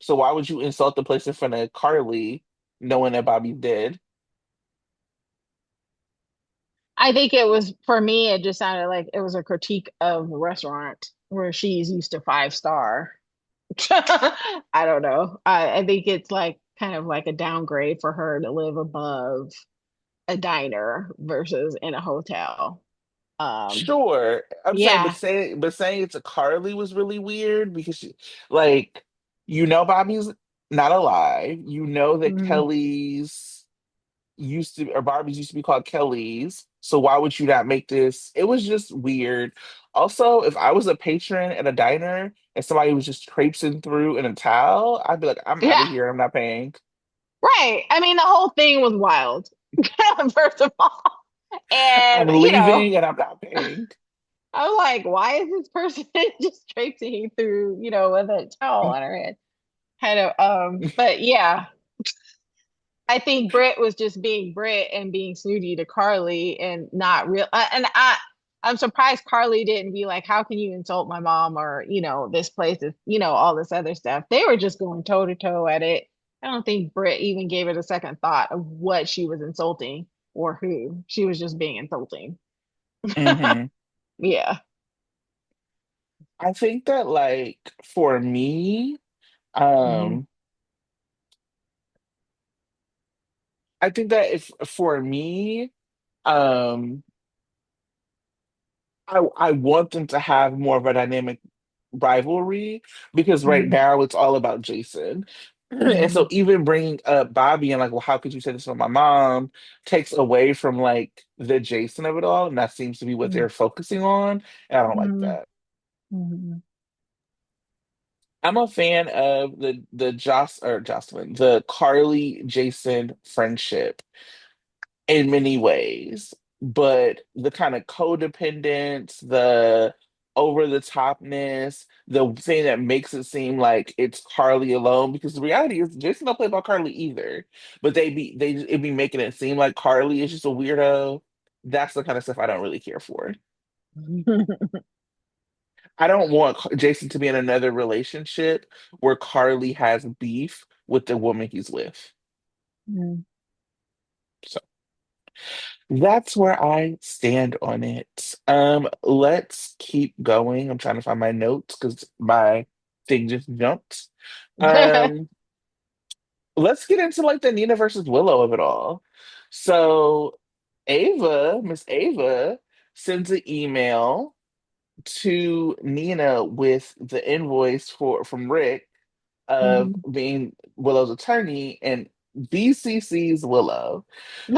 So why would you insult the place in front of Carly knowing that Bobby's dead? I think it was for me, it just sounded like it was a critique of the restaurant where she's used to 5 star. I don't know. I think it's like kind of like a downgrade for her to live above a diner versus in a hotel. Um, Sure. I'm saying, yeah. but saying it's a Carly was really weird because like, Bobby's not alive. You know that Mhm. Kelly's or Barbie's used to be called Kelly's. So why would you not make this? It was just weird. Also, if I was a patron at a diner and somebody was just traipsing through in a towel, I'd be like, I'm out Yeah. of here. I'm not paying. Right. I mean, the whole thing was wild, first of all. I'm And, leaving and I'm not paying. I was like, why is this person just traipsing through, with a towel on her head? Kind of, but yeah, I think Britt was just being Britt and being snooty to Carly and not real. I'm surprised Carly didn't be like, "How can you insult my mom?" Or this place is, all this other stuff. They were just going toe to toe at it. I don't think Britt even gave it a second thought of what she was insulting or who. She was just being insulting. Hmm. Yeah. I think that, like, for me, Hmm. um, I think that if for me, um, I want them to have more of a dynamic rivalry because right Hmm. now it's all about Jason. And Hmm. so even bringing up Bobby and like, well, how could you say this about my mom takes away from like the Jason of it all, and that seems to be what they're focusing on, and I don't like Hmm. that. Hmm. I'm a fan of the the Carly Jason friendship in many ways, but the kind of codependence, the over the topness, the thing that makes it seem like it's Carly alone, because the reality is Jason don't play about Carly either. But it be making it seem like Carly is just a weirdo. That's the kind of stuff I don't really care for. I don't want Jason to be in another relationship where Carly has beef with the woman he's with. So that's where I stand on it. Let's keep going. I'm trying to find my notes because my thing just jumped. Um, let's get into like the Nina versus Willow of it all. So Miss Ava, sends an email to Nina with the invoice from Rick of Mhm. being Willow's attorney, and BCC's Willow.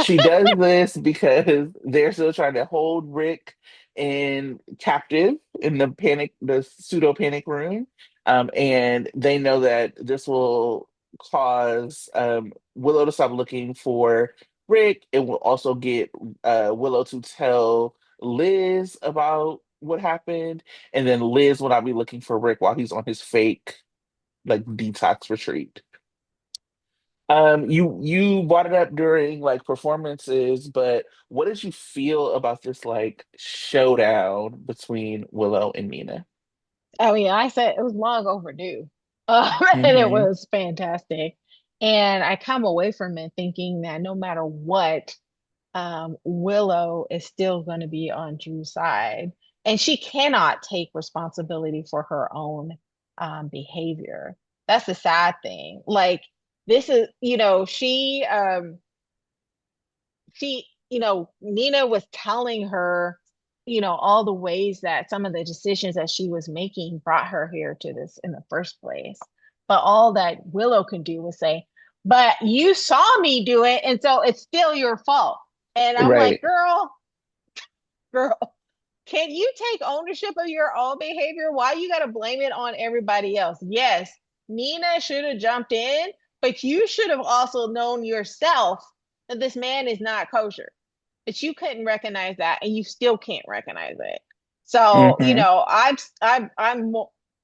She does this because they're still trying to hold Rick in captive in the pseudo panic room. And they know that this will cause Willow to stop looking for Rick. It will also get Willow to tell Liz about what happened, and then Liz will not be looking for Rick while he's on his fake like detox retreat. You brought it up during like performances, but what did you feel about this like showdown between Willow and Nina? Oh yeah, I said it was long overdue. And it Hmm. was fantastic. And I come away from it thinking that no matter what, Willow is still going to be on Drew's side. And she cannot take responsibility for her own behavior. That's the sad thing. Like this is, Nina was telling her, all the ways that some of the decisions that she was making brought her here to this in the first place. But all that Willow can do was say, but you saw me do it, and so it's still your fault. And I'm like, Right. girl, can you take ownership of your own behavior? Why you got to blame it on everybody else? Yes, Nina should have jumped in, but you should have also known yourself that this man is not kosher. But you couldn't recognize that, and you still can't recognize it. So, Hmm.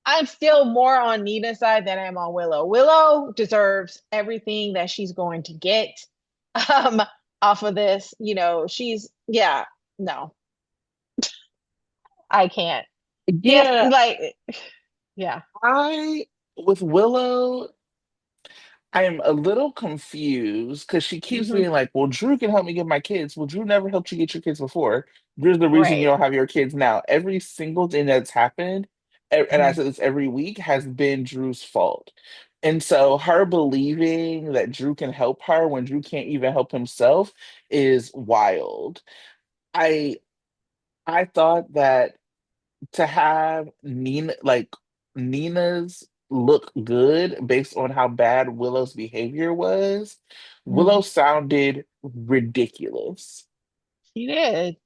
I'm still more on Nina's side than I'm on Willow. Willow deserves everything that she's going to get um off of this. She's yeah, no, I can't. Yes, Yeah, like yeah. I with Willow, I am a little confused because she keeps Hmm. being like, "Well, Drew can help me get my kids." Well, Drew never helped you get your kids before. Drew's the reason you Right. don't have your kids now. Every single thing that's happened, and I Mhm. said this every week, has been Drew's fault. And so her believing that Drew can help her when Drew can't even help himself is wild. I I thought that to have Nina's look good based on how bad Willow's behavior was, Willow Mhm. sounded ridiculous. She did.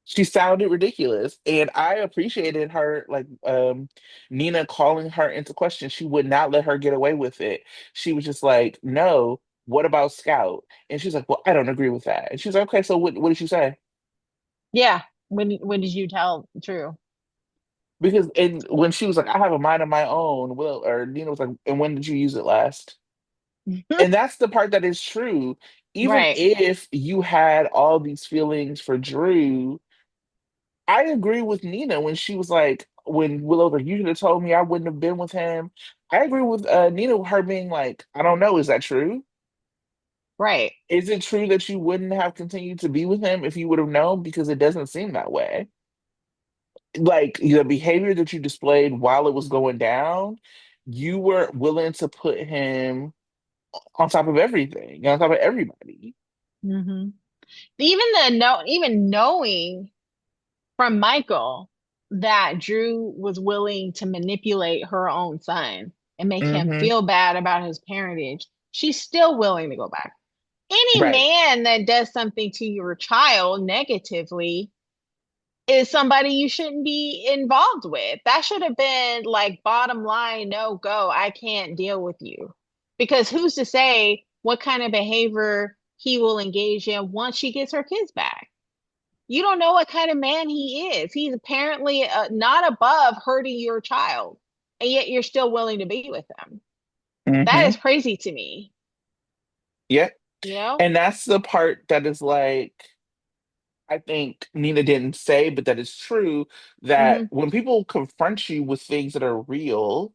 She sounded ridiculous. And I appreciated her, like, Nina calling her into question. She would not let her get away with it. She was just like, no, what about Scout? And she's like, well, I don't agree with that. And she's like, okay, so what did she say? Yeah. When did you tell True? Because and when she was like, I have a mind of my own, Will or Nina was like, and when did you use it last? And that's the part that is true. Even Right. if you had all these feelings for Drew, I agree with Nina when she was like, when Willow was like, you should have told me I wouldn't have been with him. I agree with Nina, with her being like, I don't know, is that true? Right. Is it true that you wouldn't have continued to be with him if you would have known? Because it doesn't seem that way. Like the behavior that you displayed while it was going down, you were willing to put him on top of everything, on top of everybody. Hmm. Even knowing from Michael that Drew was willing to manipulate her own son and make him Hmm. feel bad about his parentage, she's still willing to go back. Any Right. man that does something to your child negatively is somebody you shouldn't be involved with. That should have been like bottom line, no go. I can't deal with you. Because who's to say what kind of behavior he will engage in once she gets her kids back? You don't know what kind of man he is. He's apparently not above hurting your child, and yet you're still willing to be with him. That Hmm. is crazy to me, Yeah. you know? And that's the part that is like, I think Nina didn't say, but that is true, that Hmm. when people confront you with things that are real,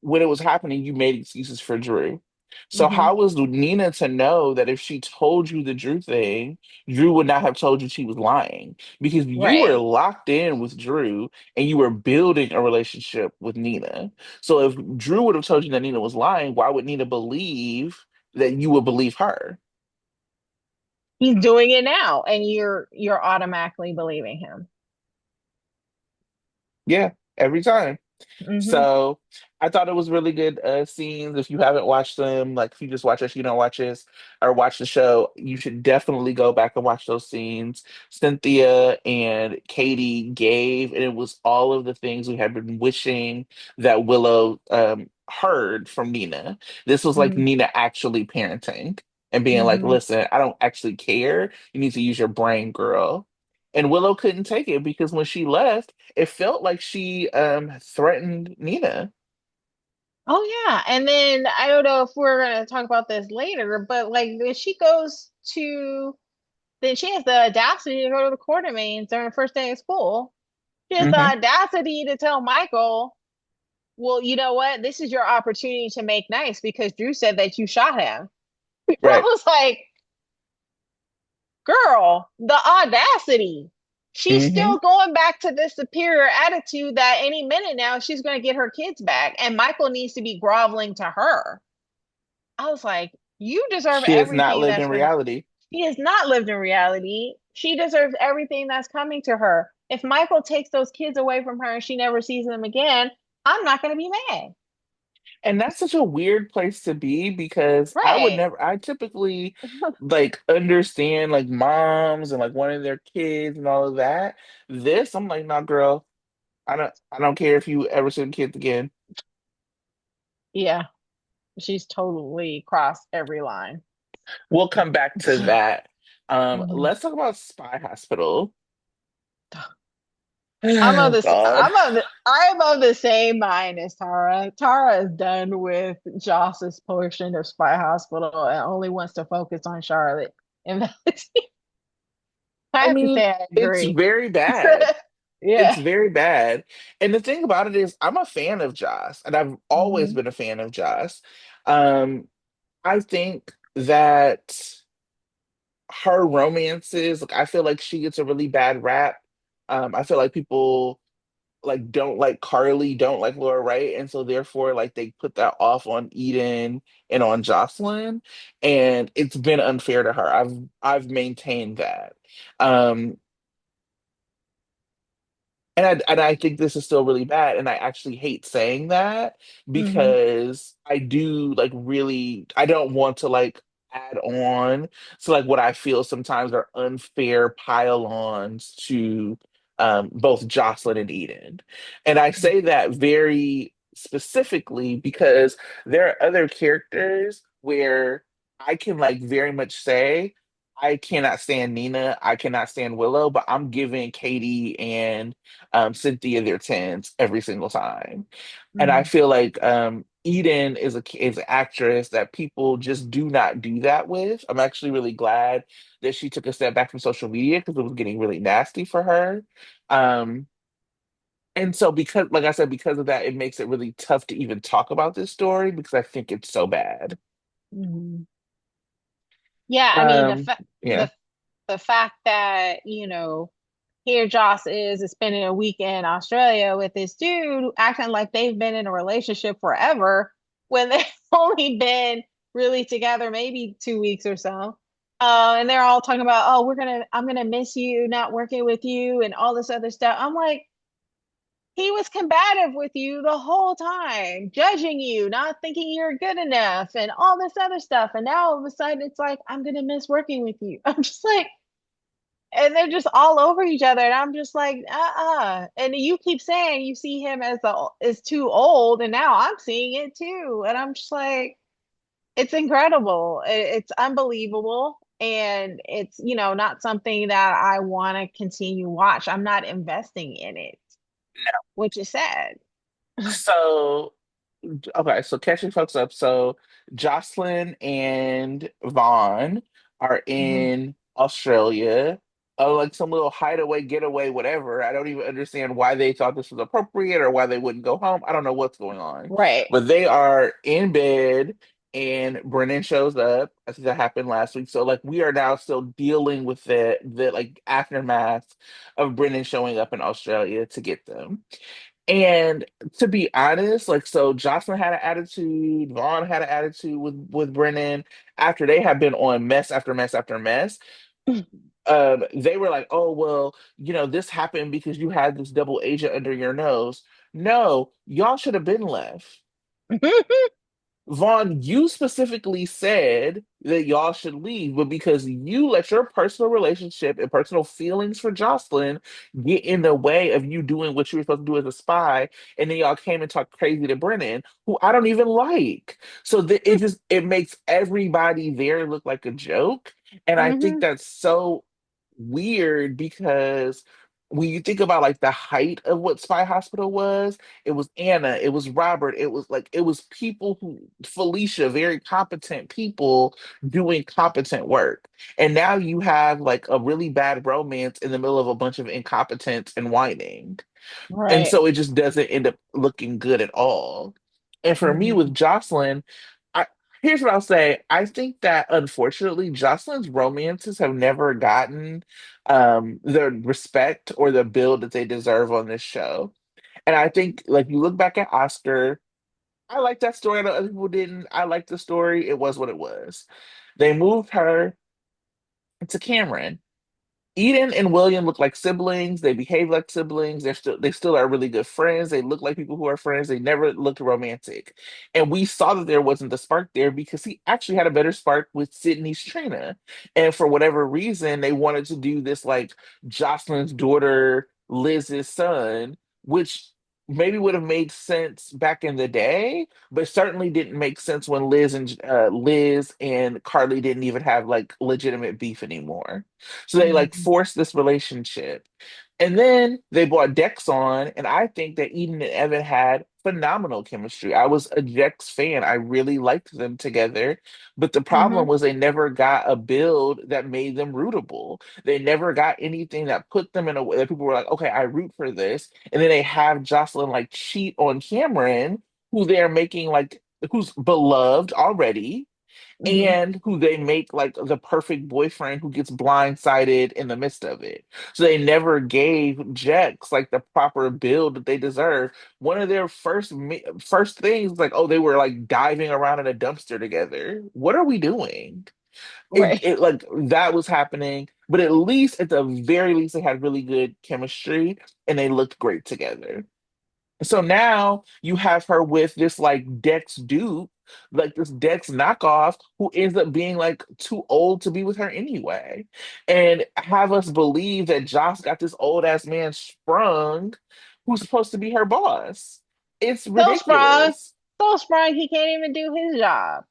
when it was happening, you made excuses for Drew. So Hmm. how was Nina to know that if she told you the Drew thing, Drew would not have told you she was lying? Because you were Right. locked in with Drew and you were building a relationship with Nina. So if Drew would have told you that Nina was lying, why would Nina believe that you would believe her? He's doing it now, and you're automatically believing him. Yeah, every time. Hmm. So I thought it was really good scenes. If you haven't watched them, like if you just watch us, you don't watch us or watch the show, you should definitely go back and watch those scenes. Cynthia and Katie gave, and it was all of the things we had been wishing that Willow heard from Nina. This was like Hmm. Nina actually parenting and being like, Hmm. listen, I don't actually care. You need to use your brain, girl. And Willow couldn't take it because when she left, it felt like she threatened Nina. Oh yeah, and then I don't know if we're gonna talk about this later, but like when she goes to, then she has the audacity to go to the Quartermaines during the first day of school. She has the Hmm. audacity to tell Michael, "Well, you know what? This is your opportunity to make nice because Drew said that you shot him." I Right. was like, girl, the audacity. She's Hmm. still going back to this superior attitude that any minute now she's going to get her kids back, and Michael needs to be groveling to her. I was like, you deserve She has not everything lived that's in going. reality. She has not lived in reality. She deserves everything that's coming to her. If Michael takes those kids away from her and she never sees them again, I'm not going to be mad. And that's such a weird place to be because I would Right. never, I typically like understand like moms and like wanting their kids and all of that. This, I'm like, nah, girl, I don't care if you ever send kids again. Yeah. she's totally crossed every line. We'll come back to that. Mhm. Let's talk about Spy Hospital. God. I'm of the same mind as Tara. Tara is done with Joss's portion of Spy Hospital and only wants to focus on Charlotte. And I I have to mean, say I it's agree. very bad. It's Yeah. very bad. And the thing about it is, I'm a fan of Joss, and I've always Hmm. been a fan of Joss. Um, I think that her romances, like, I feel like she gets a really bad rap. I feel like people like don't like Carly, don't like Laura Wright, and so therefore like they put that off on Eden and on Jocelyn, and it's been unfair to her. I've maintained that. Um, and I think this is still really bad, and I actually hate saying that Hmm. because I do like really I don't want to like add on to like what I feel sometimes are unfair pile-ons to both Jocelyn and Eden. And I say that very specifically because there are other characters where I can like very much say I cannot stand Nina, I cannot stand Willow, but I'm giving Katie and Cynthia their tens every single time. And I Hmm. feel like Eden is an actress that people just do not do that with. I'm actually really glad that she took a step back from social media because it was getting really nasty for her. Um, and so because, like I said, because of that, it makes it really tough to even talk about this story because I think it's so bad. Hmm. Yeah, I mean Um, yeah. the fact that, here Joss is spending a week in Australia with this dude acting like they've been in a relationship forever when they've only been really together maybe 2 weeks or so. And they're all talking about, oh, I'm gonna miss you, not working with you, and all this other stuff. I'm like, he was combative with you the whole time, judging you, not thinking you're good enough, and all this other stuff. And now all of a sudden, it's like, I'm gonna miss working with you. I'm just like, and they're just all over each other, and I'm just like, And you keep saying you see him as too old, and now I'm seeing it too, and I'm just like, it's incredible. It's unbelievable, and it's not something that I want to continue watch. I'm not investing in it, which is sad. So okay, so catching folks up. So Jocelyn and Vaughn are Mhm. in Australia, like some little hideaway, getaway, whatever. I don't even understand why they thought this was appropriate or why they wouldn't go home. I don't know what's going on. Right. But they are in bed and Brennan shows up. I think that happened last week. So like we are now still dealing with the like aftermath of Brennan showing up in Australia to get them. And to be honest, like so Jocelyn had an attitude, Vaughn had an attitude with Brennan after they had been on mess after mess after mess. They were like, oh well, this happened because you had this double agent under your nose. No, y'all should have been left. Vaughn, you specifically said that y'all should leave, but because you let your personal relationship and personal feelings for Jocelyn get in the way of you doing what you were supposed to do as a spy, and then y'all came and talked crazy to Brennan, who I don't even like. So it makes everybody there look like a joke, and I think Hmm. that's so weird because when you think about like the height of what Spy Hospital was, it was Anna, it was Robert, it was people who Felicia, very competent people doing competent work. And now you have like a really bad romance in the middle of a bunch of incompetence and whining. And Right. so it just doesn't end up looking good at all. And for me with Hmm. Jocelyn, I here's what I'll say. I think that unfortunately Jocelyn's romances have never gotten the respect or the build that they deserve on this show. And I think like you look back at Oscar, I like that story. I know other people didn't. I like the story. It was what it was. They moved her to Cameron. Eden and William look like siblings. They behave like siblings. They still are really good friends. They look like people who are friends. They never looked romantic. And we saw that there wasn't the spark there because he actually had a better spark with Sydney's Trina. And for whatever reason, they wanted to do this like Jocelyn's daughter, Liz's son, which maybe would have made sense back in the day, but certainly didn't make sense when Liz and Carly didn't even have like legitimate beef anymore. So they like Mhm. forced this relationship. And then they brought Dex on, and I think that Eden and Evan had phenomenal chemistry. I was a Dex fan. I really liked them together. But the problem Mhm. was they never got a build that made them rootable. They never got anything that put them in a way that people were like, okay, I root for this. And then they have Jocelyn like cheat on Cameron, who they're making like who's beloved already, Mhm. and who they make like the perfect boyfriend who gets blindsided in the midst of it. So they never gave Jex like the proper build that they deserve. One of their first things like, oh, they were like diving around in a dumpster together. What are we doing? It Right. it like that was happening, but at least at the very least they had really good chemistry and they looked great together. So now you have her with this like Dex dude, like this Dex knockoff who ends up being like too old to be with her anyway. And have us believe that Joss got this old ass man sprung who's supposed to be her boss. It's So sprung, ridiculous. so sprung, he can't even do his job.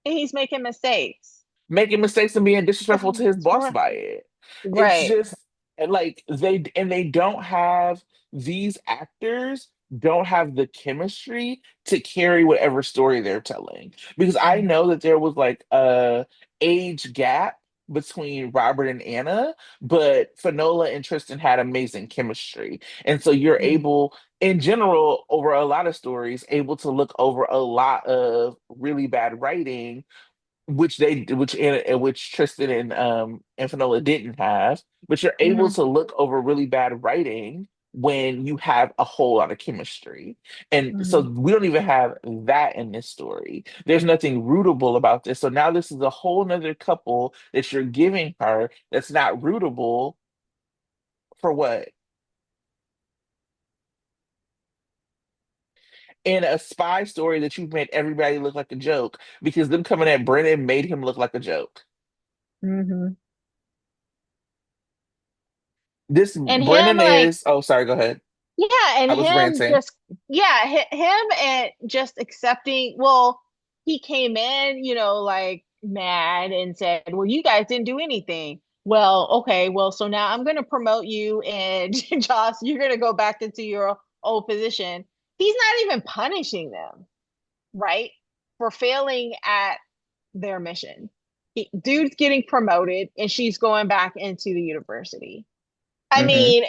And he's making mistakes. Making mistakes and being disrespectful to his boss Right. by it. It's Right. just and like they don't have these actors don't have the chemistry to carry whatever story they're telling. Because I Mhm. know that there was like a age gap between Robert and Anna, but Finola and Tristan had amazing chemistry. And so you're Mhm. able, in general, over a lot of stories, able to look over a lot of really bad writing which Tristan and Finola didn't have, but you're able Mhm. to look over really bad writing when you have a whole lot of chemistry. And so Mhm. we don't even have that in this story. There's nothing rootable about this. So now this is a whole nother couple that you're giving her that's not rootable for what? In a spy story that you've made everybody look like a joke because them coming at Brennan made him look like a joke. Mhm. This And him, Brennan like, is, oh, sorry, go ahead. yeah, and I was him ranting. just, yeah, him and just accepting, well, he came in, like mad and said, well, you guys didn't do anything. Well, okay, well, so now I'm going to promote you, and Josh, you're going to go back into your old position. He's not even punishing them, right? For failing at their mission. Dude's getting promoted, and she's going back into the university. I Hmm. mean,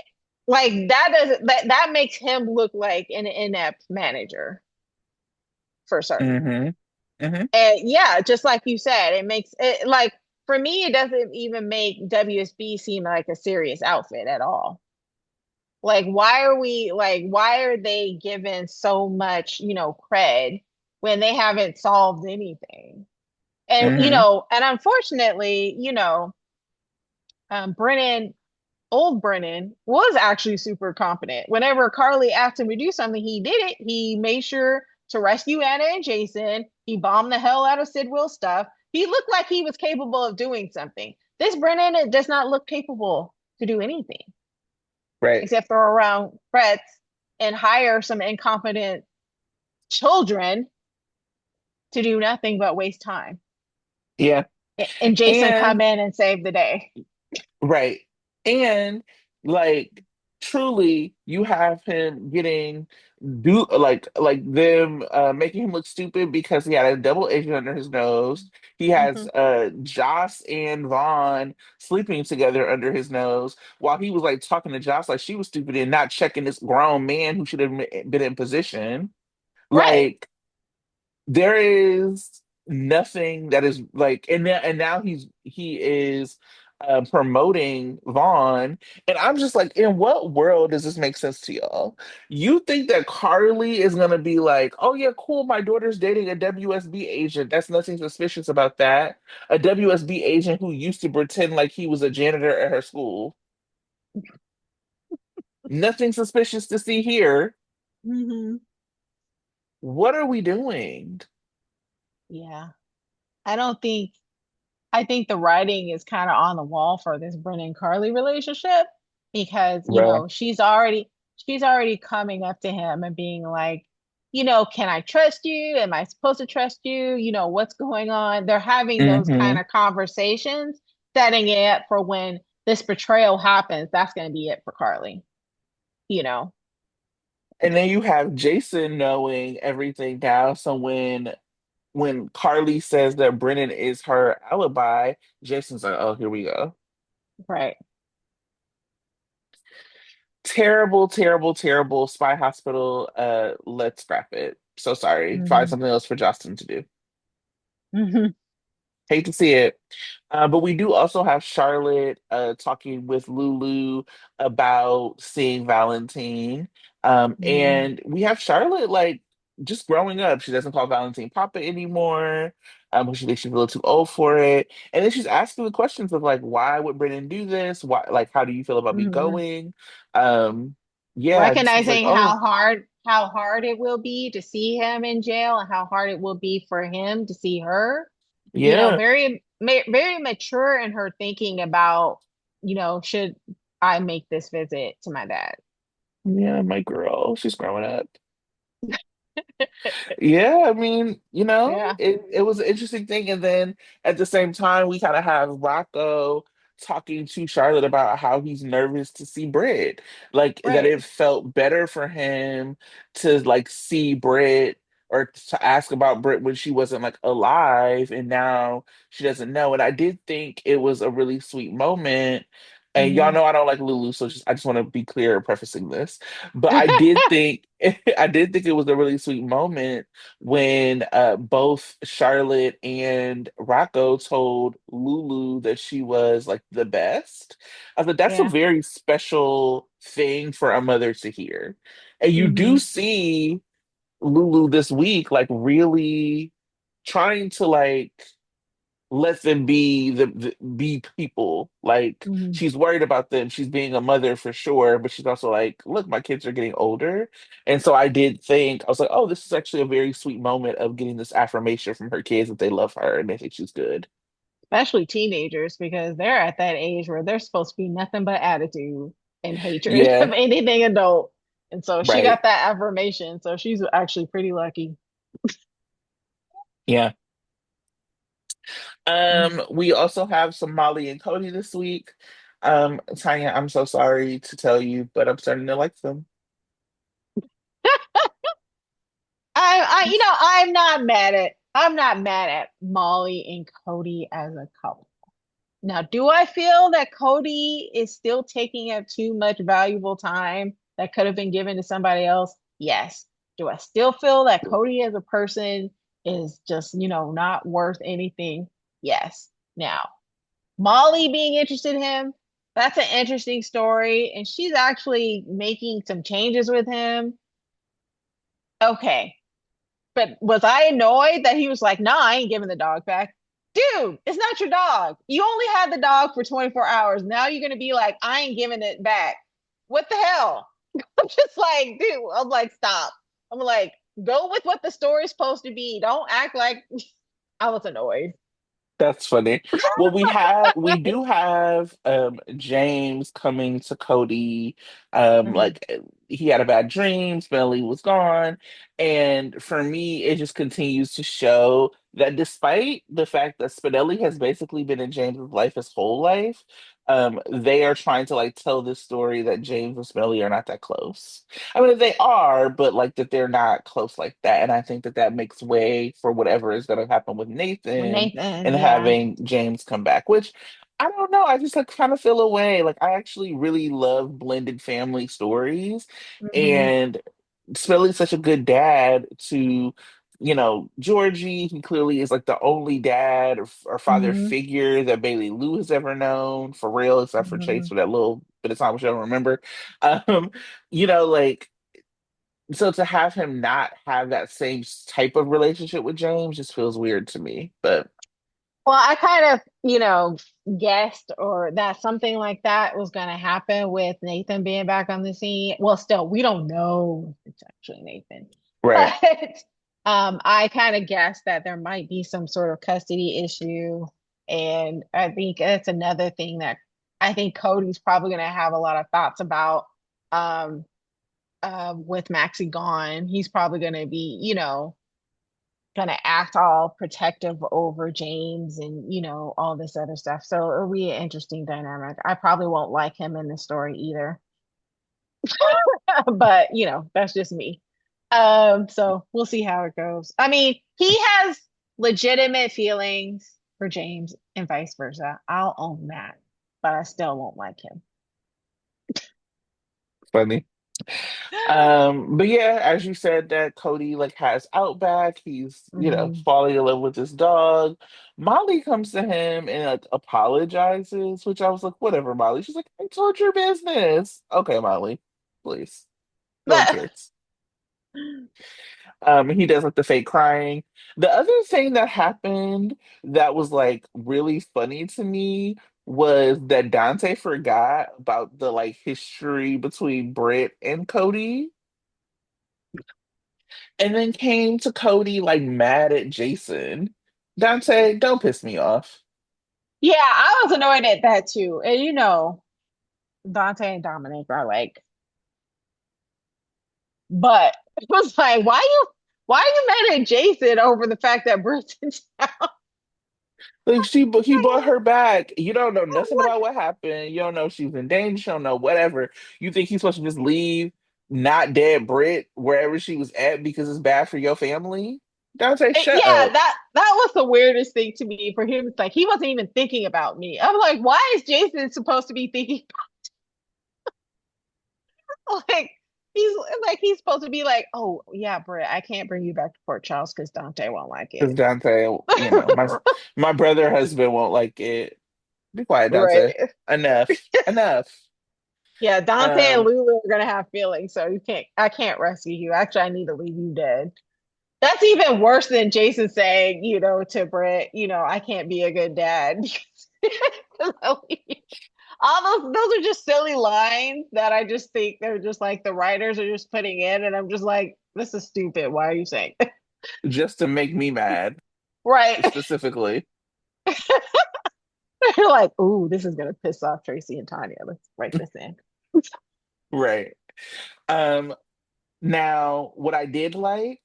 like that makes him look like an inept manager for certain. Hmm. Hmm. And yeah, just like you said, it makes it like for me, it doesn't even make WSB seem like a serious outfit at all. Like, why are they given so much, cred when they haven't solved anything? And, Hmm. and unfortunately, Brennan old Brennan was actually super competent. Whenever Carly asked him to do something, he did it. He made sure to rescue Anna and Jason. He bombed the hell out of Sid Will stuff. He looked like he was capable of doing something. This Brennan does not look capable to do anything Right. except throw around threats and hire some incompetent children to do nothing but waste time. Yeah. And Jason come And in and save the day. right. And like truly you have him getting like them making him look stupid because he had a double agent under his nose. He has Mhm. Joss and Vaughn sleeping together under his nose while he was like talking to Joss like she was stupid and not checking this grown man who should have been in position. Right. Like there is nothing that is like and now he is promoting Vaughn and I'm just like in what world does this make sense to y'all? You think that Carly is gonna be like, oh yeah, cool, my daughter's dating a WSB agent, that's nothing suspicious about that, a WSB agent who used to pretend like he was a janitor at her school, nothing suspicious to see here. Hmm. What are we doing? Yeah. I don't think I think the writing is kind of on the wall for this Brennan Carly relationship because, Bruh. she's already coming up to him and being like, can I trust you? Am I supposed to trust you? What's going on? They're having those kind Hmm. of conversations, setting it up for when this betrayal happens. That's going to be it for Carly, you know? And then you have Jason knowing everything now. So when Carly says that Brennan is her alibi, Jason's like, "Oh, here we go." Right. Terrible, terrible, terrible spy hospital. Let's scrap it. So sorry. Find Hmm. something else for Justin to do. Hmm. Hate to see it. But we do also have Charlotte talking with Lulu about seeing Valentine. Hmm. And we have Charlotte like just growing up. She doesn't call Valentine Papa anymore. She thinks she's a little too old for it. And then she's asking the questions of like, why would Brennan do this? Why, like, how do you feel about me Hmm. going? Um, yeah, I just was like, Recognizing oh, how hard it will be to see him in jail and how hard it will be for him to see her. yeah, Very mature in her thinking about, should I make this visit to my dad? yeah, my girl, she's growing up. Yeah, I mean, Yeah. it was an interesting thing. And then at the same time, we kind of have Rocco talking to Charlotte about how he's nervous to see Britt. Like that Right. it felt better for him to like see Britt or to ask about Britt when she wasn't like alive and now she doesn't know. And I did think it was a really sweet moment. And y'all Hmm. know I don't like Lulu, so I just want to be clear prefacing this. But I did think I did think it was a really sweet moment when both Charlotte and Rocco told Lulu that she was like the best. I thought that's a Yeah. very special thing for a mother to hear. And you do Hmm. see Lulu this week like really trying to like let them be be people. Like Hmm. she's worried about them. She's being a mother for sure, but she's also like, look, my kids are getting older. And so I did think I was like, oh, this is actually a very sweet moment of getting this affirmation from her kids that they love her and they think she's good. Especially teenagers, because they're at that age where they're supposed to be nothing but attitude and hatred of Yeah, anything adult. And so she right. got that affirmation. So she's actually pretty lucky. Yeah. Mhm. We also have some Molly and Cody this week. Tanya, I'm so sorry to tell you, but I'm starting to like them. I'm not mad at Molly and Cody as a couple. Now, do I feel that Cody is still taking up too much valuable time that could have been given to somebody else? Yes. Do I still feel that Cody as a person is just, not worth anything? Yes. Now, Molly being interested in him, that's an interesting story. And she's actually making some changes with him. Okay. But was I annoyed that he was like, nah, I ain't giving the dog back? Dude, it's not your dog. You only had the dog for 24 hours. Now you're going to be like, I ain't giving it back. What the hell? I'm just like, dude, I'm like, stop. I'm like, go with what the story's supposed to be. Don't act like I was annoyed. That's funny. Well, we do have James coming to Cody. Mhm. Like he had a bad dream, Smelly was gone. And for me, it just continues to show that despite the fact that Spinelli has basically been in James's life his whole life, they are trying to like tell this story that James and Spinelli are not that close. I mean, they are, but like that they're not close like that. And I think that that makes way for whatever is going to happen with When Nathan Nathan, and yeah. having James come back, which I don't know. I just like kind of feel away. Like I actually really love blended family stories, Hmm. and Spilly's such a good dad to, Georgie. He clearly is like the only dad or father Hmm. figure that Bailey Lou has ever known, for real, except for Chase Hmm. for that little bit of time which I don't remember. Um, like so to have him not have that same type of relationship with James just feels weird to me. But Well, I kind of, guessed or that something like that was going to happen with Nathan being back on the scene. Well, still, we don't know if it's actually Nathan, right. but I kind of guessed that there might be some sort of custody issue. And I think that's another thing that I think Cody's probably going to have a lot of thoughts about. Um, with Maxie gone, he's probably going to be, going to act all protective over James and, all this other stuff. So it'll be an interesting dynamic. I probably won't like him in this story either. But, that's just me. So we'll see how it goes. I mean, he has legitimate feelings for James and vice versa. I'll own that, but I still won't like him. Funny. But yeah, as you said, that Cody like has Outback. He's, Hmm. falling in love with his dog. Molly comes to him and like apologizes, which I was like, whatever, Molly. She's like, I told your business. Okay, Molly, please go with kids. He does like the fake crying. The other thing that happened that was like really funny to me was that Dante forgot about the like history between Britt and Cody, and then came to Cody like mad at Jason. Dante, don't piss me off. Yeah, I was annoyed at that too. And Dante and Dominic are like, but it was like, why are you mad at Jason over the fact that Britt's in town? Like he brought her back. You don't know nothing What? about what happened. You don't know she's in danger. You don't know whatever. You think he's supposed to just leave not dead Brit wherever she was at because it's bad for your family? Dante, shut Yeah, up. that was the weirdest thing to me for him. It's like he wasn't even thinking about me. I'm like, why is Jason supposed to be thinking like he's he's supposed to be like, oh yeah, Britt, I can't bring you back to Port Charles because Dante won't like Because it. Dante, my brother husband won't like it. Be quiet, Dante. Right. Enough. Enough. Yeah, Dante and Um, Lulu are gonna have feelings, so I can't rescue you. Actually, I need to leave you dead. That's even worse than Jason saying, to Britt, I can't be a good dad. All those are just silly lines that I just think they're just like the writers are just putting in, and I'm just like, this is stupid. Why are you saying it? just to make me mad, Right. specifically. You're like, ooh, this is gonna piss off Tracy and Tanya. Let's write this in. Right. Um, Now, what I did like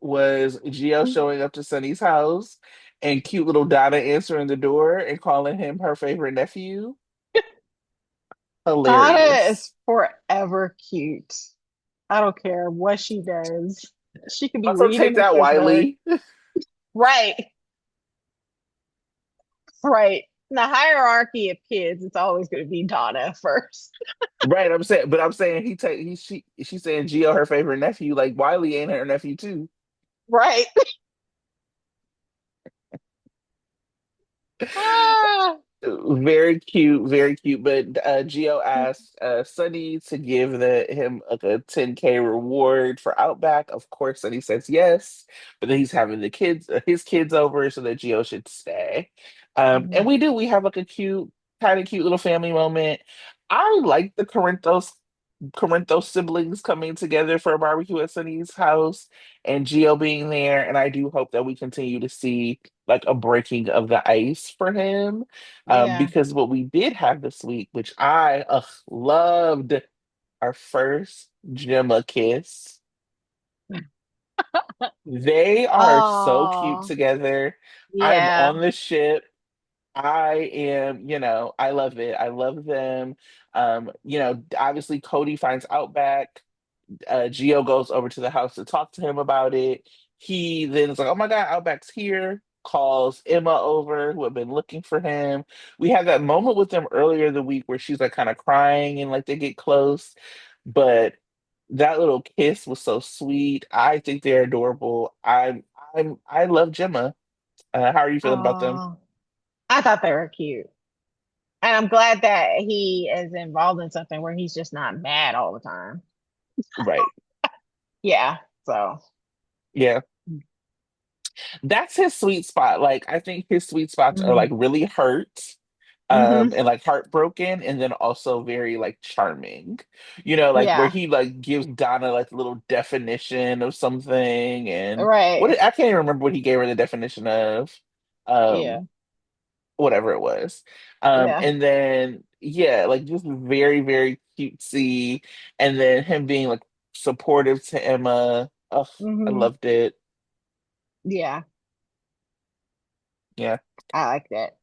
was Gio showing up to Sunny's house and cute little Donna answering the door and calling him her favorite nephew. Donna is Hilarious. forever cute. I don't care what she does. She could be Also, take reading a that, good book. Wiley. Right, right. In the hierarchy of kids, it's always going to be Donna first. Right, I'm saying she's saying Gio her favorite nephew. Like Wiley ain't her nephew too. Right. Ah. Very cute, very cute. But Gio asked Sunny to give him like a 10K reward for Outback. Of course, Sunny says yes, but then he's having his kids over, so that Gio should stay. And Mhm. we have like a kind of cute little family moment. I like the Corinthos siblings coming together for a barbecue at Sunny's house and Gio being there. And I do hope that we continue to see like a breaking of the ice for him. Yeah. Because what we did have this week, which I loved, our first Gemma kiss. They are so cute Oh, together. I'm yeah. on the ship. I am, I love it. I love them. Obviously Cody finds Outback. Gio goes over to the house to talk to him about it. He then is like, "Oh my God, Outback's here." Calls Emma over, who had been looking for him. We had that moment with them earlier in the week where she's like kind of crying and like they get close, but that little kiss was so sweet. I think they're adorable. I love Gemma. How are you feeling about them? Oh, I thought they were cute. And I'm glad that he is involved in something where he's just not mad all the time. Right. Yeah. So, Yeah. That's his sweet spot. Like I think his sweet spots are like mm-hmm. really hurt, Mm-hmm. and like heartbroken, and then also very like charming. Like where Yeah. he like gives Donna like a little definition of something, and Right. I can't even remember what he gave her the definition of. Yeah. Um, Whatever it was. Yeah. And then yeah, like just very, very cutesy. And then him being like supportive to Emma. Oh, I Hmm. loved it. Yeah, Yeah. I like that.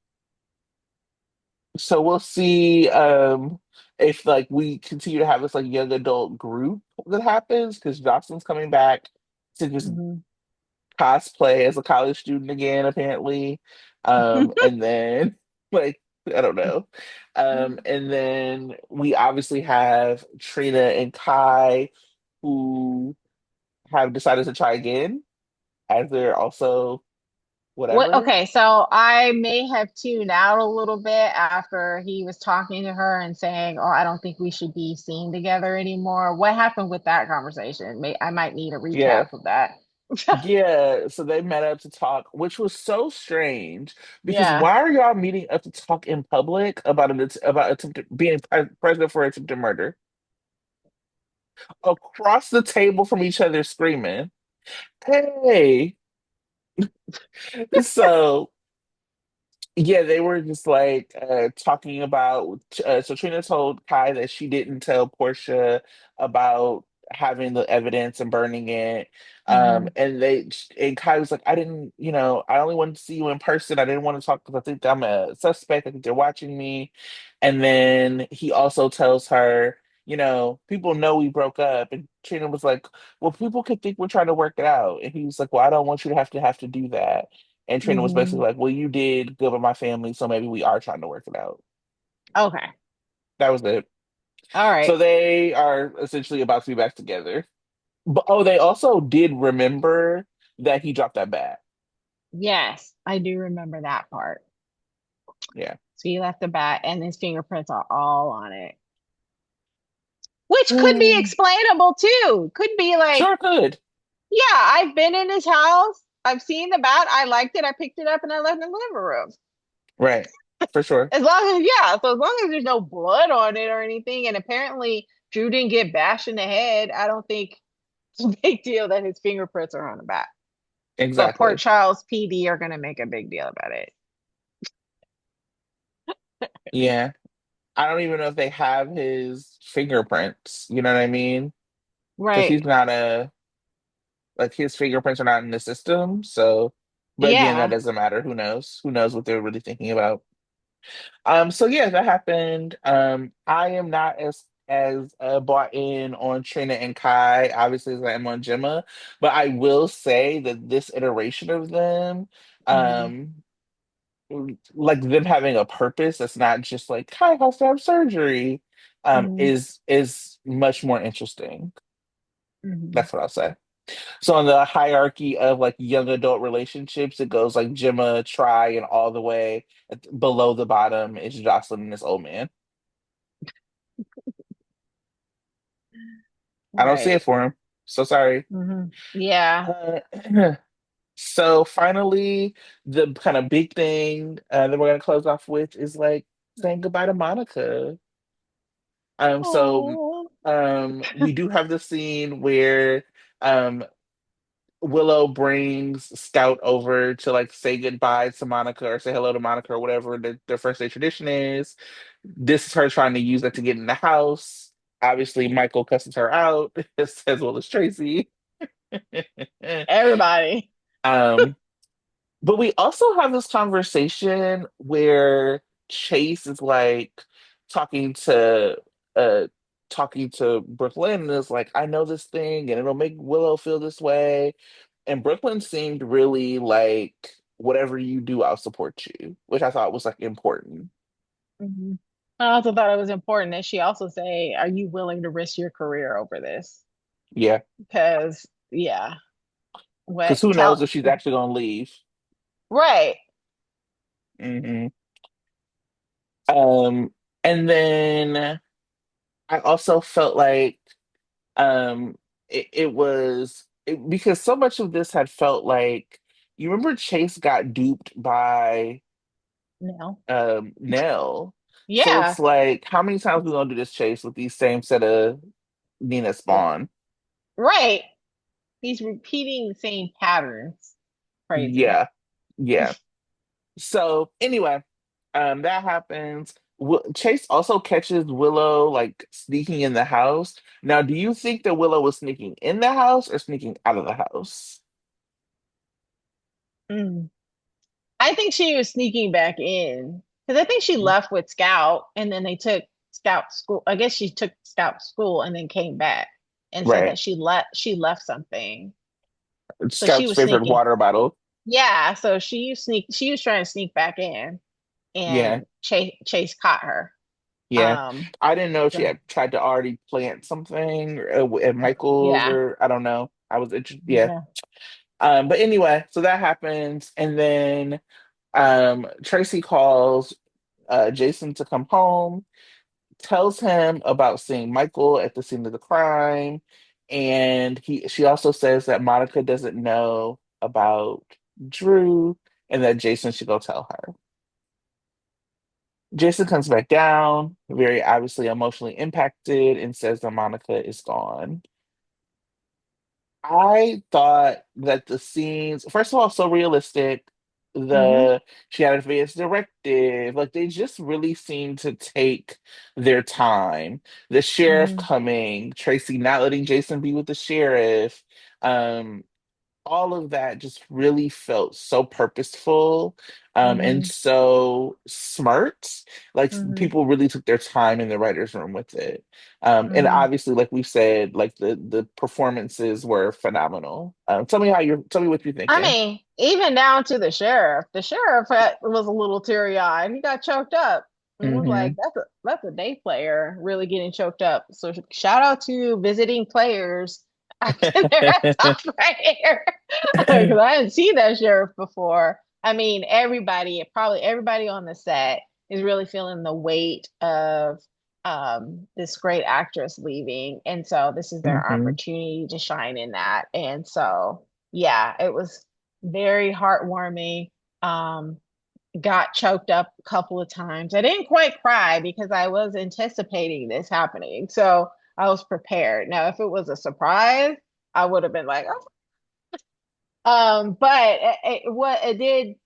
So we'll see if like we continue to have this like young adult group that happens because Jocelyn's coming back to just Hmm. cosplay as a college student again, apparently. And then like I don't know. And then we obviously have Trina and Kai who have decided to try again as they're also What? whatever. Okay, so I may have tuned out a little bit after he was talking to her and saying, "Oh, I don't think we should be seen together anymore." What happened with that conversation? I might need a Yeah. recap of that. Yeah, so they met up to talk, which was so strange because Yeah. why are y'all meeting up to talk in public about about attempted being president for attempted murder across the table from each other screaming, "Hey!" So yeah, they were just like talking about. So Trina told Kai that she didn't tell Portia about having the evidence and burning it. Hmm. And Kai was like, I didn't, I only wanted to see you in person. I didn't want to talk because I think I'm a suspect. I think they're watching me. And then he also tells her, people know we broke up. And Trina was like, well, people could think we're trying to work it out. And he was like, well, I don't want you to have to do that. And Trina was basically Hmm. like, well, you did good with my family, so maybe we are trying to work it out. Okay. That was it. All So right. they are essentially about to be back together. But oh, they also did remember that he dropped that bat. Yes, I do remember that part. Yeah. So he left the bat and his fingerprints are all on it. Which could be explainable too. Could be like, Sure could. yeah, I've been in his house. I've seen the bat. I liked it. I picked it up and I left it in the living room. Right. For sure. As long as, yeah, so as long as there's no blood on it or anything, and apparently Drew didn't get bashed in the head, I don't think it's a big deal that his fingerprints are on the bat. But Port Exactly. Charles PD are going to make a big deal about it. Yeah. I don't even know if they have his fingerprints. You know what I mean? Because Right. he's not a, like, his fingerprints are not in the system. So, but again, that Yeah. doesn't matter. Who knows? Who knows what they're really thinking about? So yeah, that happened. I am not as bought in on Trina and Kai, obviously, as I am on Gemma, but I will say that this iteration of them, Hmm. um, like them having a purpose that's not just like Kai has to have surgery, Hmm. is much more interesting. Hmm. That's what I'll say. So on the hierarchy of like young adult relationships, it goes like Gemma, Try, and all the way below the bottom is Jocelyn and this old man. I don't see it Right. for him. So sorry. Hmm. Yeah. Uh, so finally, the kind of big thing that we're gonna close off with is like saying goodbye to Monica. So Oh. we do have the scene where um Willow brings Scout over to like say goodbye to Monica or say hello to Monica or whatever their first day tradition is. This is her trying to use that to get in the house. Obviously, Michael cusses her out, as well as Tracy. Everybody. um, but we also have this conversation where Chase is like talking to uh talking to Brooklyn and is like, I know this thing and it'll make Willow feel this way. And Brooklyn seemed really like, whatever you do, I'll support you, which I thought was like important. Hmm. I also thought it was important that she also say, "Are you willing to risk your career over this?" Yeah. Because, yeah, what Because who knows tell if she's actually gonna leave. right. Hmm. Um, and then I also felt like it was because so much of this had felt like you remember Chase got duped by No. Nell. So Yeah. it's like, how many times we gonna do this Chase with these same set of Nina Spawn? Right. He's repeating the same patterns. Crazy. Yeah, yeah. So anyway, that happens. Chase also catches Willow like sneaking in the house. Now, do you think that Willow was sneaking in the house or sneaking out of the house? Mm. I think she was sneaking back in because I think she left with Scout and then they took Scout school. I guess she took Scout school and then came back and said Right. that she left something. So she Scout's was favorite sneaking. water bottle. Yeah, so she was trying to sneak back in Yeah. and Chase caught her. Yeah. Um I didn't know if she so had tried to already plant something at Michael's yeah. or I don't know. I was interested. Yeah. Yeah. But anyway, so that happens, and then Tracy calls Jason to come home, tells him about seeing Michael at the scene of the crime, and she also says that Monica doesn't know about Drew and that Jason should go tell her. Jason comes back down, very obviously emotionally impacted, and says that Monica is gone. I thought that the scenes, first of all, so realistic. Hmm. She had advanced directive, like they just really seemed to take their time. The sheriff Hmm. coming, Tracy not letting Jason be with the sheriff. Um, all of that just really felt so purposeful and Hmm. so smart. Like Hmm. people really took their time in the writers' room with it. And Hmm. obviously, like we said, like the performances were phenomenal. Tell me what you're I thinking. mean, even down to the sheriff. The sheriff was a little teary-eyed. He got choked up. And was like, Hmm. that's a day player really getting choked up. So shout out to visiting players acting their ass off right here. Because I didn't see that sheriff before. I mean, probably everybody on the set is really feeling the weight of this great actress leaving. And so this is their Hmm. opportunity to shine in that. And so yeah, it was very heartwarming. Um, got choked up a couple of times. I didn't quite cry because I was anticipating this happening. So I was prepared. Now, if it was a surprise, I would have been like, oh. But what it did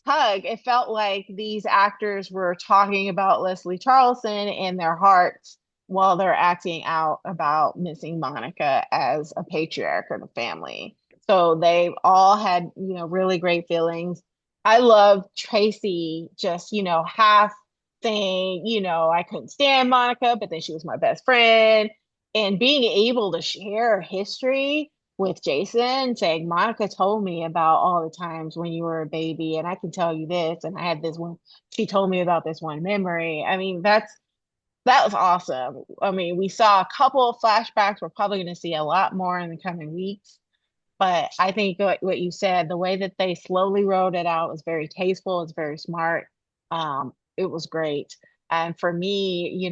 tug, it felt like these actors were talking about Leslie Charleston in their hearts while they're acting out about missing Monica as a patriarch of the family. So they all had, really great feelings. I love Tracy just, half saying, I couldn't stand Monica, but then she was my best friend. And being able to share history with Jason, saying, Monica told me about all the times when you were a baby, and I can tell you this, and I had this one, she told me about this one memory. I mean, that was awesome. I mean, we saw a couple of flashbacks. We're probably going to see a lot more in the coming weeks. But I think what you said, the way that they slowly wrote it out was very tasteful. It's very smart. It was great. And for me,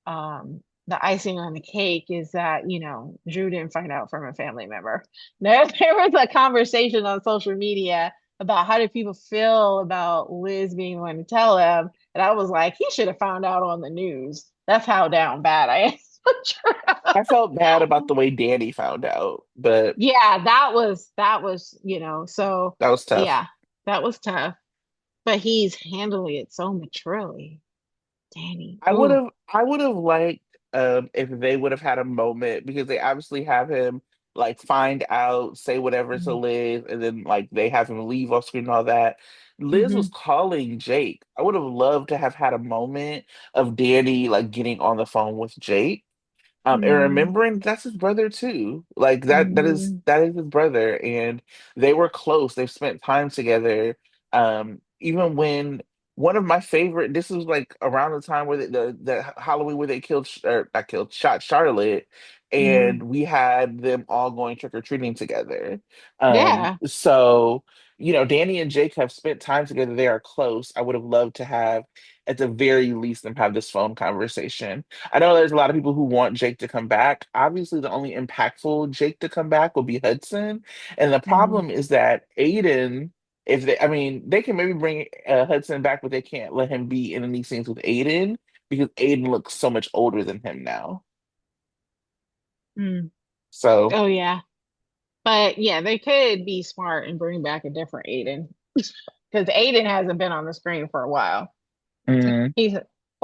the icing on the cake is that, Drew didn't find out from a family member. There was a conversation on social media about how did people feel about Liz being the one to tell him. And I was like, he should have found out on the news. That's how down bad I am. I felt bad about the way Danny found out, but Yeah, that was, so that was tough. yeah, that was tough. But he's handling it so maturely. Danny. Ooh. I would have liked if they would have had a moment because they obviously have him like find out, say whatever to Hmm. Liz, and then like they have him leave off screen and all that. Liz was Hmm. calling Jake. I would have loved to have had a moment of Danny like getting on the phone with Jake and Hmm. remembering that's his brother too. Like Hmm. that is his brother, and they were close. They've spent time together. Even when one of my favorite, this was like around the time where the Halloween where they killed or not killed, shot Charlotte, and Hmm. we had them all going trick or treating together. Yeah. So you know, Danny and Jake have spent time together. They are close. I would have loved to have, at the very least, them have this phone conversation. I know there's a lot of people who want Jake to come back. Obviously, the only impactful Jake to come back will be Hudson. And the Hmm. problem is that Aiden, if they, I mean, they can maybe bring Hudson back, but they can't let him be in any scenes with Aiden because Aiden looks so much older than him now. Mm. So, Oh yeah. But yeah, they could be smart and bring back a different Aiden. Because Aiden hasn't been on the screen for a while. mm, He's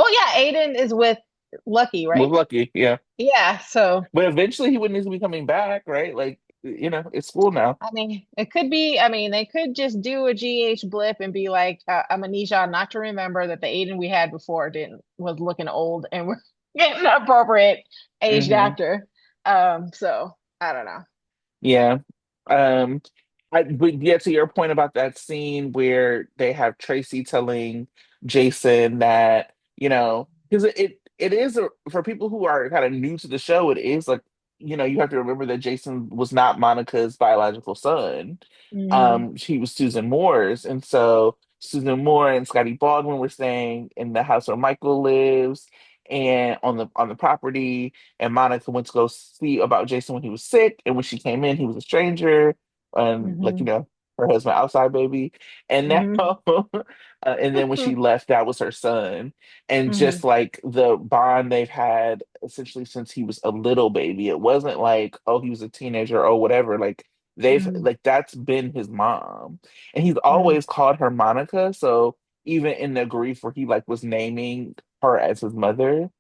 Oh yeah, Aiden is with Lucky, Was right? lucky, yeah. Yeah, so But eventually he would need to be coming back, right? Like, it's school now. I mean, it could be, I mean, they could just do a GH blip and be like, I'm gonna need y'all not to remember that the Aiden we had before didn't was looking old and we're getting an appropriate aged Hmm. actor. So I don't know. Yeah. Um, but yeah, to your point about that scene where they have Tracy telling Jason that, because it is for people who are kind of new to the show, it is like, you have to remember that Jason was not Monica's biological son. Hmm. He was Susan Moore's, and so Susan Moore and Scotty Baldwin were staying in the house where Michael lives and on the property, and Monica went to go see about Jason when he was sick. And when she came in, he was a stranger, and like, Hmm. her husband outside baby. And now, Hmm. and then when she left, that was her son. And Hmm. just like the bond they've had essentially since he was a little baby, it wasn't like, oh, he was a teenager or whatever. Like they've Hmm. like that's been his mom, and he's Hmm. always called her Monica. So even in the grief where he like was naming her as his mother.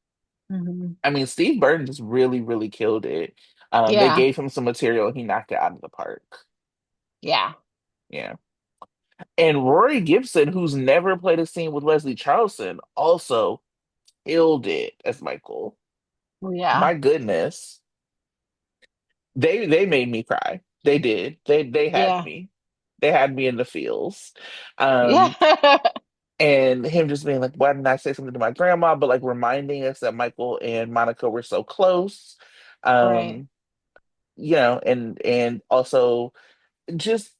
Hmm. I mean, Steve Burton just really, really killed it. They Yeah, gave him some material, he knocked it out of the park. yeah, Yeah. And Rory Gibson, who's never played a scene with Leslie Charleston, also killed it as Michael. oh, yeah, My goodness. They made me cry. They did. They had yeah, me. They had me in the feels. Um, yeah. and him just being like, why didn't I say something to my grandma? But like reminding us that Michael and Monica were so close. Right. Um, and also just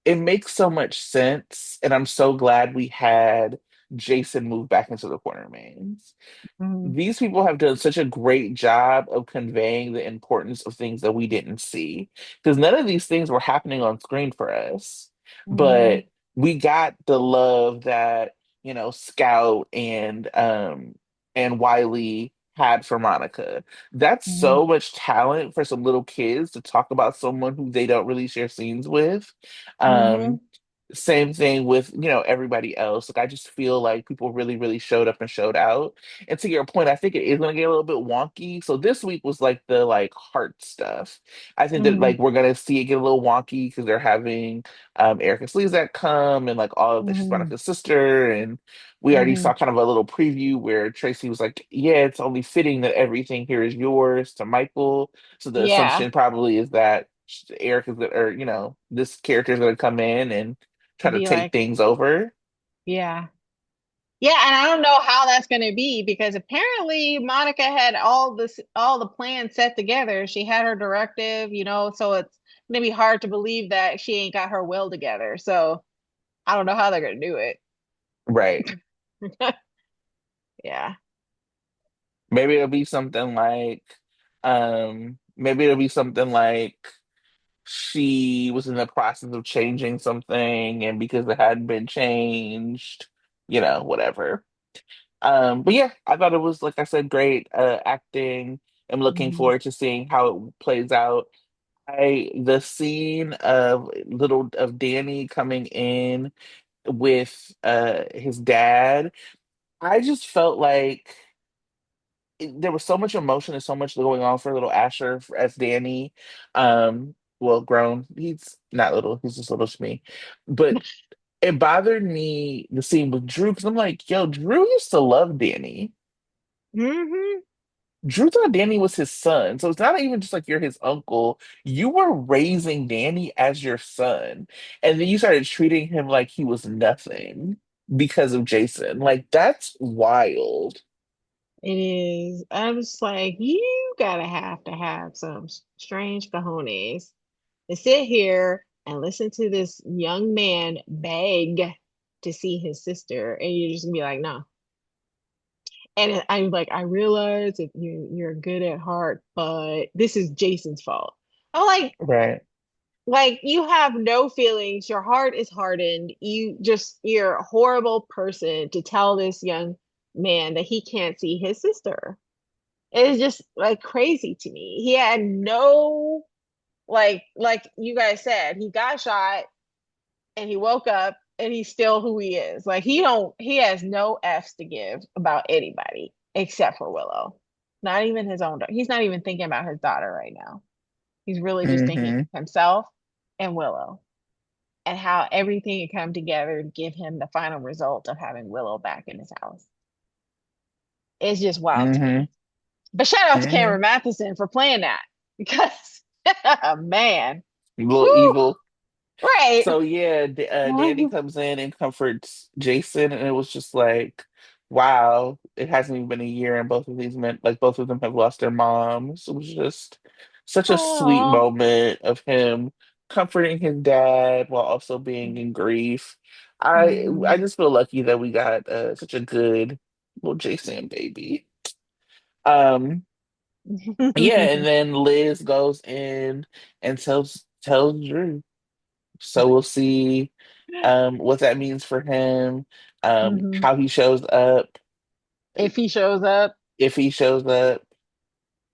it makes so much sense, and I'm so glad we had Jason move back into the Quartermaines. Hmm. These people have done such a great job of conveying the importance of things that we didn't see, because none of these things were happening on screen for us, Hmm. but we got the love that Scout and Wiley had for Monica. That's Hmm. so much talent for some little kids to talk about someone who they don't really share scenes with. Hmm. um Same thing with everybody else. Like I just feel like people really, really showed up and showed out. And to your point, I think it is going to get a little bit wonky. So this week was like the like heart stuff. I think that Hmm. like we're going to see it get a little wonky because they're having Erica Slezak come and like all of that. She's Hmm. Monica's sister, and we already Hmm. saw kind of a little preview where Tracy was like, "Yeah, it's only fitting that everything here is yours" to Michael. So the Yeah, assumption probably is that Erica's gonna, or this character is going to come in and try to be take like, things over. yeah. Yeah, and I don't know how that's going to be because apparently Monica had all the plans set together. She had her directive, so it's going to be hard to believe that she ain't got her will together. So I don't know how they're going to do it. Right. Yeah. Maybe it'll be something like, she was in the process of changing something, and because it hadn't been changed, whatever. But yeah, I thought it was, like I said, great acting. I'm looking Hmm. forward to seeing how it plays out. The scene of Danny coming in with his dad, I just felt like there was so much emotion and so much going on for little Asher as Danny. Well, grown. He's not little. He's just little to me. But it bothered me the scene with Drew because I'm like, yo, Drew used to love Danny. Hmm. Drew thought Danny was his son. So it's not even just like you're his uncle. You were raising Danny as your son. And then you started treating him like he was nothing because of Jason. Like, that's wild. It is. I'm just like, you gotta have to have some strange cojones to sit here and listen to this young man beg to see his sister, and you're just gonna be like, no. And I'm like, I realize that you're good at heart, but this is Jason's fault. I'm Right. like you have no feelings. Your heart is hardened. You're a horrible person to tell this young man that he can't see his sister. It's just like crazy to me. He had no like you guys said, he got shot and he woke up. and he's still who he is. Like he has no F's to give about anybody except for Willow. Not even his own daughter. He's not even thinking about his daughter right now. He's really just thinking Mm-hmm. himself and Willow and how everything can come together to give him the final result of having Willow back in his house. It's just wild to Mm-hmm. me. But shout out to Mm-hmm. Cameron Matheson for playing that because man, A little whew, evil. right. So yeah, Danny comes in and comforts Jason, and it was just like, wow, it hasn't even been a year, and both of these men, like both of them, have lost their moms. It was just such a sweet Oh. moment of him comforting his dad while also being in grief. I Mhm. just feel lucky that we got such a good little Jason baby. Um, yeah, and then Liz goes in and tells Drew. So we'll see what that means for him, Mhm. how he shows up, If he shows up, if he shows up,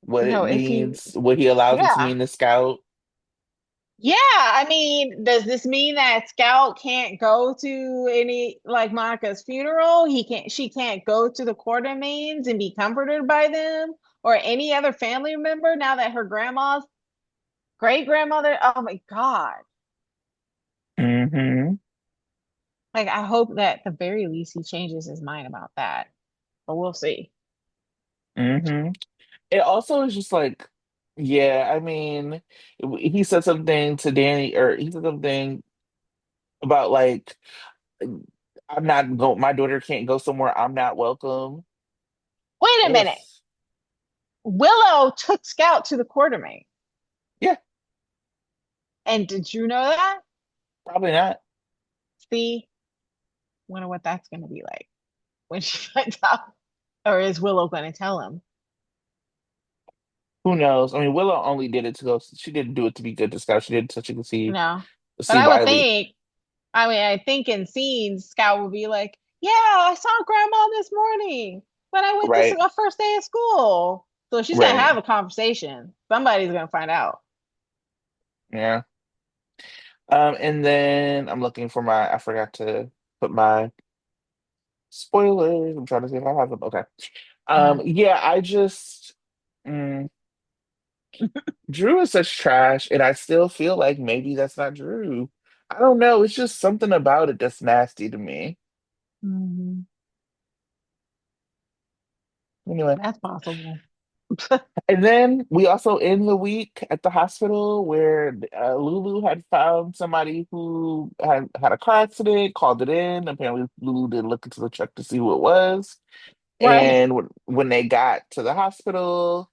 what it no, if he, means, what he allows him to yeah. mean to Scout. Yeah, I mean, does this mean that Scout can't go to any like Monica's funeral? She can't go to the Quartermaines and be comforted by them or any other family member now that her grandma's great grandmother. Oh my God. Hmm. Like I hope that at the very least he changes his mind about that. But we'll see. Hmm. It also is just like, yeah, I mean, he said something to Danny, or he said something about like, I'm not go, my daughter can't go somewhere I'm not welcome. Wait a Ugh. minute. Willow took Scout to the Quartermaine. Yeah, And did you know that? probably not. See, wonder what that's gonna be like when she finds out. Or is Willow gonna tell him? Who knows? I mean, Willow only did it to go. She didn't do it to be good to Scout. She did it so she could No. But see I would Wiley. think, I mean, I think in scenes, Scout would be like, yeah, I saw grandma this morning when I went to Right, my first day of school. So she's gonna right. have a conversation. Somebody's gonna find out. Yeah. And then I'm looking for I forgot to put my spoilers. I'm trying to see if I have them. Okay. Uh, Yeah, I just mm, Drew is such trash, and I still feel like maybe that's not Drew. I don't know. It's just something about it that's nasty to me. mhm. Anyway. That's possible. And then we also end the week at the hospital where Lulu had found somebody who had a car accident, called it in. Apparently, Lulu didn't look into the truck to see who it was. Right. And when they got to the hospital,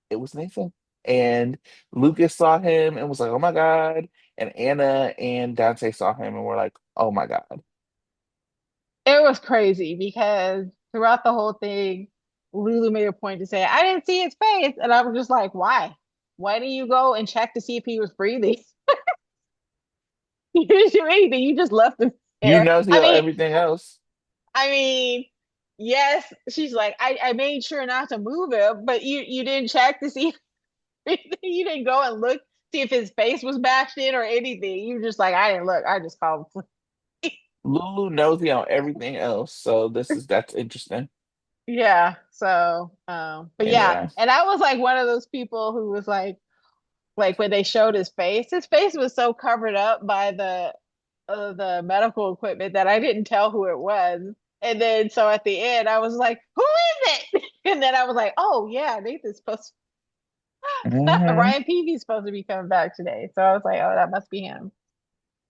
it was Nathan. And Lucas saw him and was like, "Oh my God." And Anna and Dante saw him and were like, "Oh my God." It was crazy because throughout the whole thing, Lulu made a point to say, I didn't see his face. And I was just like, why? Why didn't you go and check to see if he was breathing? You didn't do anything. You just left him You there. know everything else. I mean, yes, she's like, I made sure not to move him, but you didn't check to see you didn't go and look, see if his face was bashed in or anything. You just like, I didn't look. I just called. Lulu knows everything else. So that's interesting. Yeah. So, but yeah, Anyway. and I was like one of those people who was like when they showed his face was so covered up by the medical equipment that I didn't tell who it was. And then so at the end, I was like, "Who is it?" And then I was like, "Oh yeah, Nathan's supposed Hmm. Ryan Peavy's supposed to be coming back today." So I was like, "Oh, that must be him."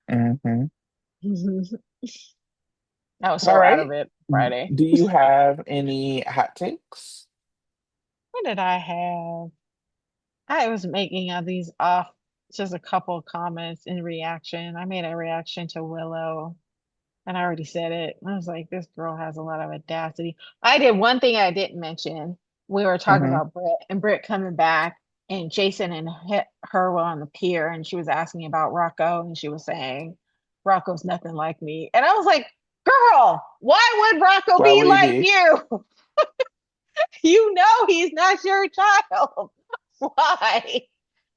Hmm. I was All so out right. of it Friday. Do you have any hot takes? What did I have? I was making these off just a couple of comments in reaction. I made a reaction to Willow, and I already said it. I was like, this girl has a lot of audacity. I did one thing I didn't mention. We were talking Hmm. about Britt and Britt coming back, and Jason and her were on the pier, and she was asking about Rocco, and she was saying, Rocco's nothing like me. And I was like, girl, why would Rocco Why be would he like be? you? You know he's not your child. Why?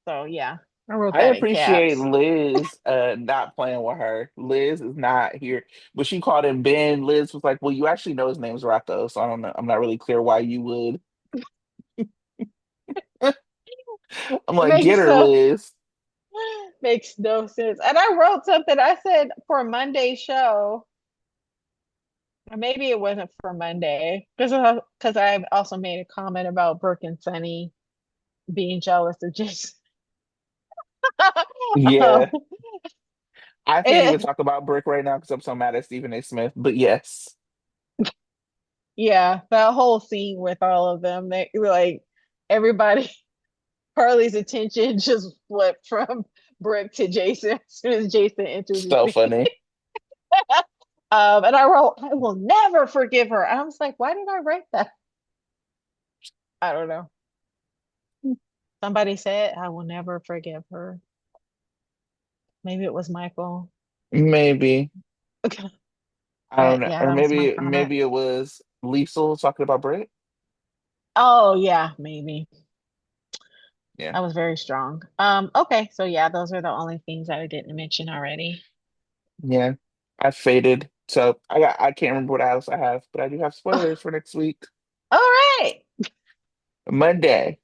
So yeah. I wrote I that in appreciate caps. Liz not playing with her. Liz is not here. But she called him Ben. Liz was like, well, you actually know his name's Rocco, so I don't know. I'm not really clear why you would. I'm like, get Makes her, Liz. makes no sense. And I wrote something. I said for Monday's show, or maybe it wasn't for Monday, because I also made a comment about Brooke and Sunny being jealous of Jason. um, Yeah. I can't even it, talk about Brick right now because I'm so mad at Stephen A. Smith. But yes, yeah, that whole scene with all of them, they like everybody, Carly's attention just flipped from Brooke to Jason as soon as Jason enters the so scene. funny. And I wrote, I will never forgive her. I was like, why did I write that? I don't know. Somebody said, I will never forgive her. Maybe it was Michael. Maybe. I don't But know. yeah, Or that was my maybe comment. it was Liesel talking about Britt. Oh yeah, maybe. Yeah. That was very strong. Okay, so yeah, those are the only things that I didn't mention already. Yeah. I faded. So I can't remember what else I have, but I do have spoilers for next week. All right. Monday,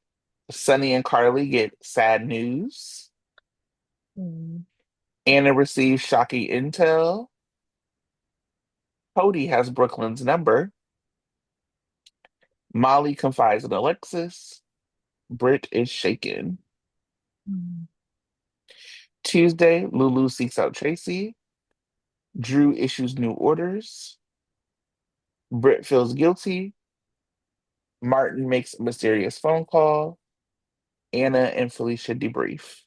Sunny and Carly get sad news. Hmm. Anna receives shocking intel. Cody has Brooklyn's number. Molly confides in Alexis. Britt is shaken. Hmm. Tuesday, Lulu seeks out Tracy. Drew issues new orders. Britt feels guilty. Martin makes a mysterious phone call. Anna and Felicia debrief.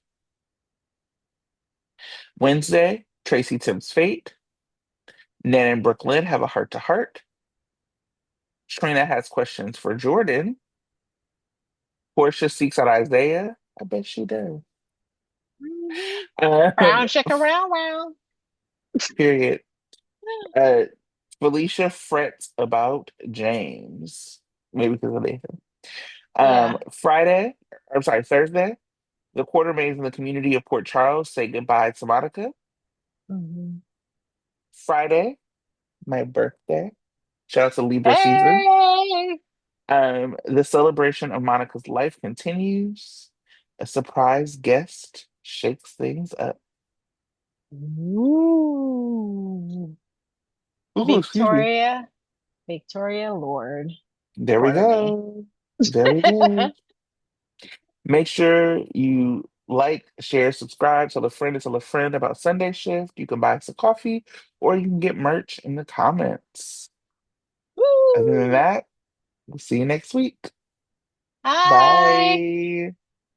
Wednesday, Tracy tempts fate. Nan and Brooklyn have a heart to heart. Trina has questions for Jordan. Portia seeks out Isaiah. I bet she does. Mhm. Um, Round chicken round round. period. Uh, Felicia frets about James. Maybe because of Nathan. Yeah. Friday, I'm sorry, Thursday, the Quartermaines in the community of Port Charles say goodbye to Monica. Mhm. Friday, my birthday. Shout out to Libra season. Hey. The celebration of Monica's life continues. A surprise guest shakes things up. Ooh. Ooh, excuse me. Victoria, Victoria Lord There we Quartermaine. go. There we go. Make sure you like, share, subscribe, tell a friend about Sunday Shift. You can buy us a coffee or you can get merch in the comments. Other than Woo! that, we'll see you next week. Hi. Bye.